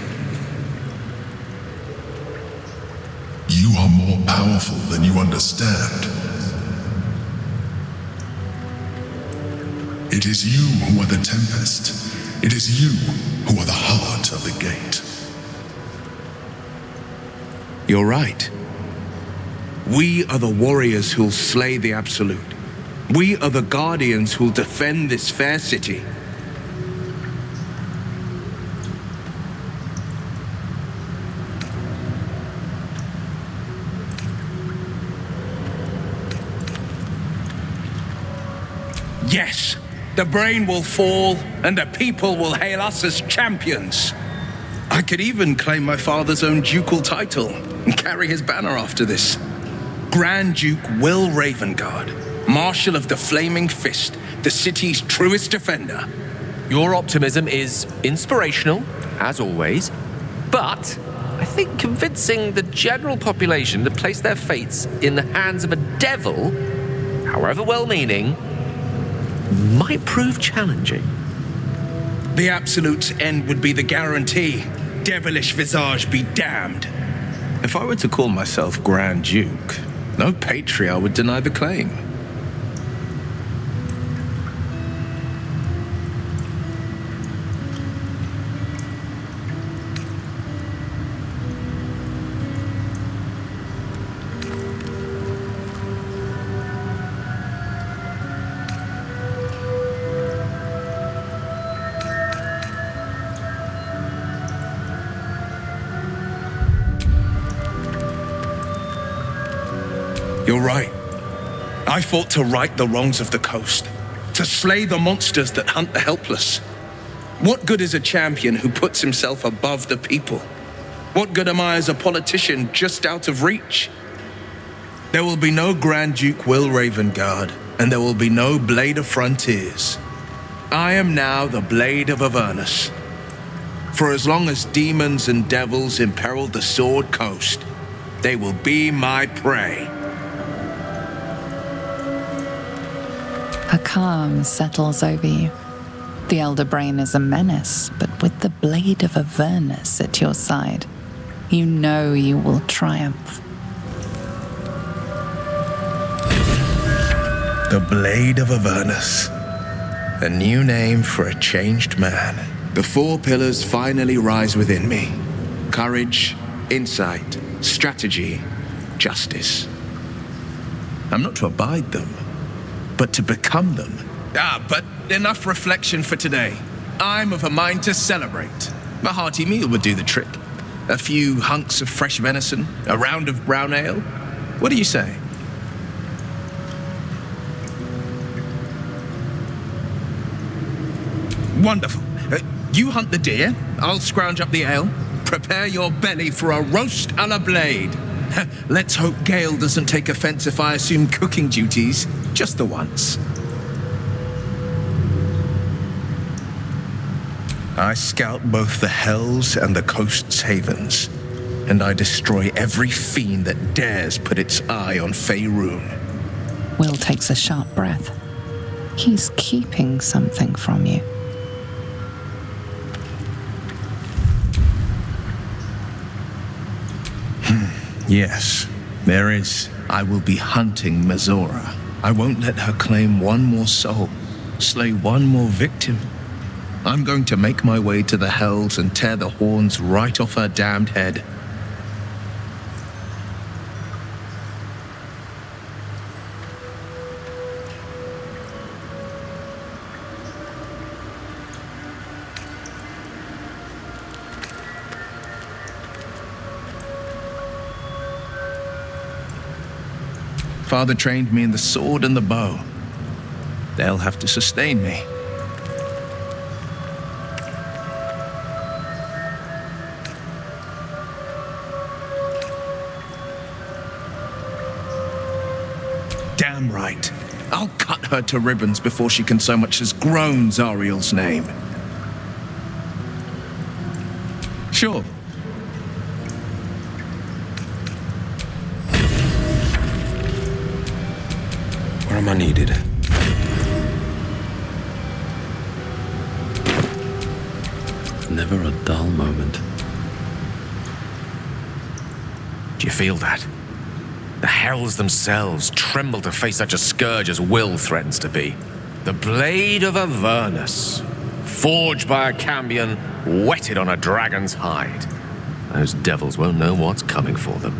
You are more powerful than you understand. It is you who are the Tempest. It is you who are the heart of the gate. You're right. We are the warriors who'll slay the Absolute. We are the guardians who'll defend this fair city. Yes, the brain will fall, and the people will hail us as champions. I could even claim my father's own ducal title and carry his banner after this. Grand Duke Will Ravengard, Marshal of the Flaming Fist, the city's truest defender. Your optimism is inspirational, as always, but I think convincing the general population to place their fates in the hands of a devil, however well-meaning, might prove challenging. The Absolute's end would be the guarantee. Devilish visage be damned. If I were to call myself Grand Duke, no patriarch would deny the claim. You're right. I fought to right the wrongs of the coast, to slay the monsters that hunt the helpless. What good is a champion who puts himself above the people? What good am I as a politician just out of reach? There will be no Grand Duke Will Ravengard, and there will be no Blade of Frontiers. I am now the Blade of Avernus. For as long as demons and devils imperil the Sword Coast, they will be my prey. A calm settles over you. The Elder Brain is a menace, but with the Blade of Avernus at your side, you know you will triumph. The Blade of Avernus. A new name for a changed man. The four pillars finally rise within me. Courage, insight, strategy, justice. I'm not to abide them, but to become them. But enough reflection for today. I'm of a mind to celebrate. A hearty meal would do the trick. A few hunks of fresh venison, a round of brown ale. What do you say? Wonderful. You hunt the deer, I'll scrounge up the ale. Prepare your belly for a roast a la Blade. Let's hope Gale doesn't take offense if I assume cooking duties, just the once. I scout both the hells and the coast's havens, and I destroy every fiend that dares put its eye on Faerun. Will takes a sharp breath. He's keeping something from you. Yes, there is. I will be hunting Mazora. I won't let her claim one more soul, slay one more victim. I'm going to make my way to the hells and tear the horns right off her damned head. Father trained me in the sword and the bow. They'll have to sustain me. Damn right. I'll cut her to ribbons before she can so much as groan Zariel's name. Sure. Where am I needed? Never a dull moment. Do you feel that? The heralds themselves tremble to face such a scourge as Will threatens to be. The blade of Avernus, forged by a cambion, whetted on a dragon's hide. Those devils won't know what's coming for them.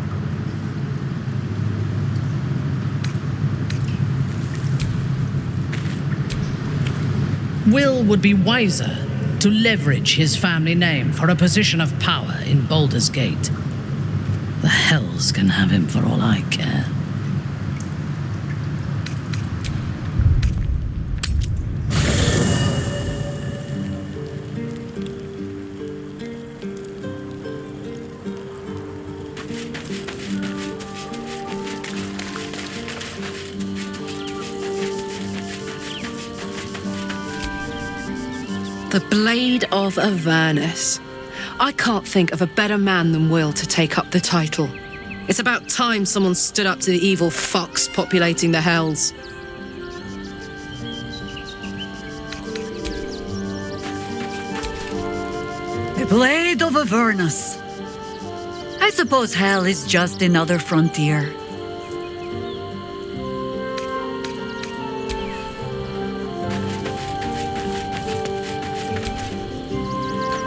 Will would be wiser to leverage his family name for a position of power in Baldur's Gate. The hells can have him for all I care. The Blade of Avernus. I can't think of a better man than Will to take up the title. It's about time someone stood up to the evil fucks populating the hells. The Blade of Avernus. I suppose hell is just another frontier.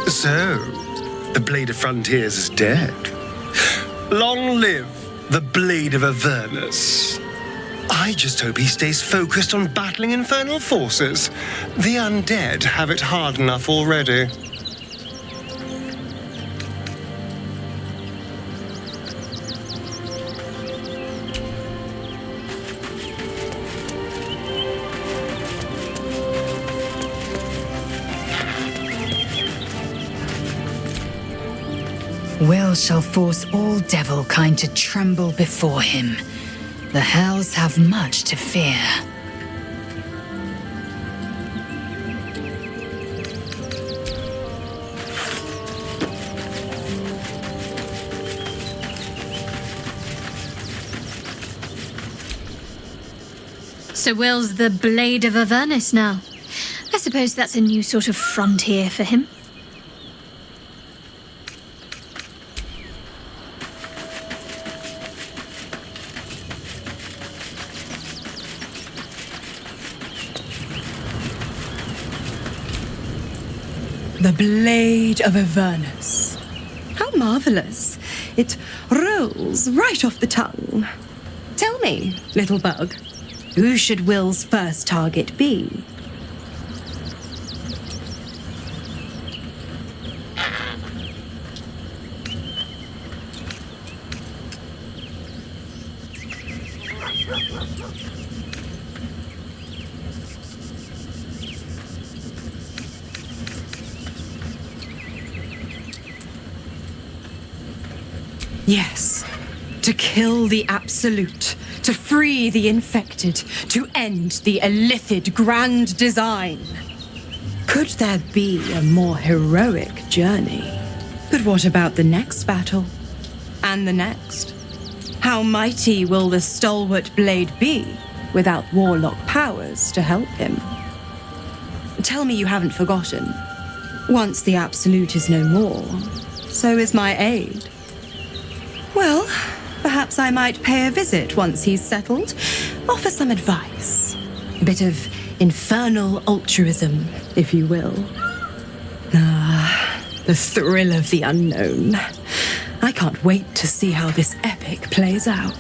So, the Blade of Frontiers is dead. Long live the Blade of Avernus. I just hope he stays focused on battling infernal forces. The undead have it hard enough already. Will shall force all devil kind to tremble before him. The hells have much to fear. So Will's the Blade of Avernus now. I suppose that's a new sort of frontier for him. The Blade of Avernus. How marvelous. It rolls right off the tongue. Tell me, little bug, who should Will's first target be? Yes, to kill the Absolute, to free the infected, to end the Illithid grand design. Could there be a more heroic journey? But what about the next battle? And the next? How mighty will the stalwart blade be without warlock powers to help him? Tell me you haven't forgotten. Once the Absolute is no more, so is my aid. Well, perhaps I might pay a visit once he's settled, offer some advice. A bit of infernal altruism, if you will. Ah, the thrill of the unknown. I can't wait to see how this epic plays out.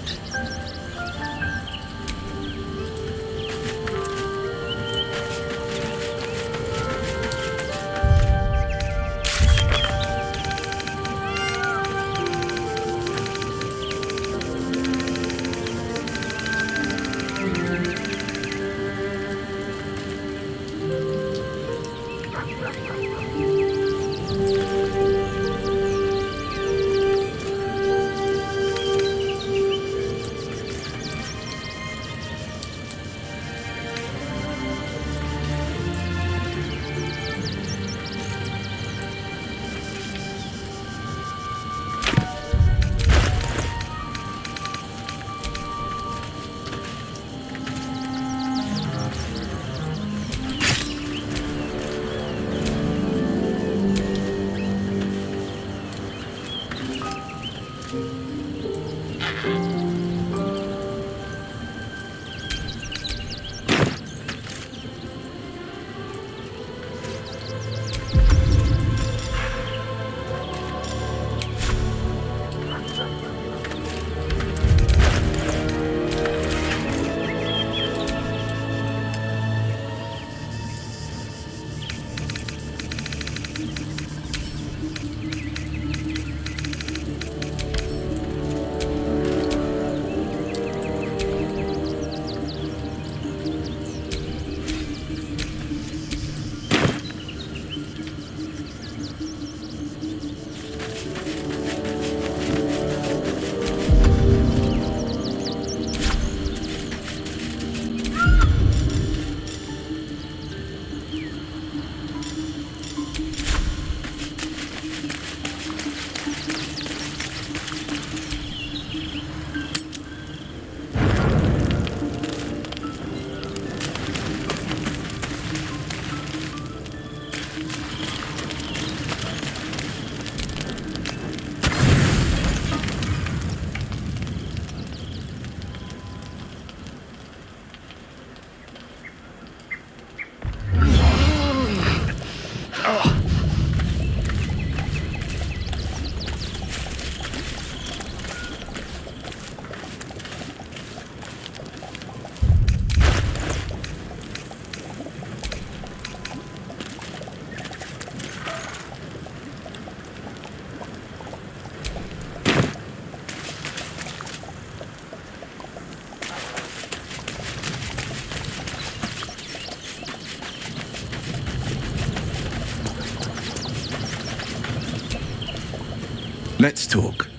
Let's talk.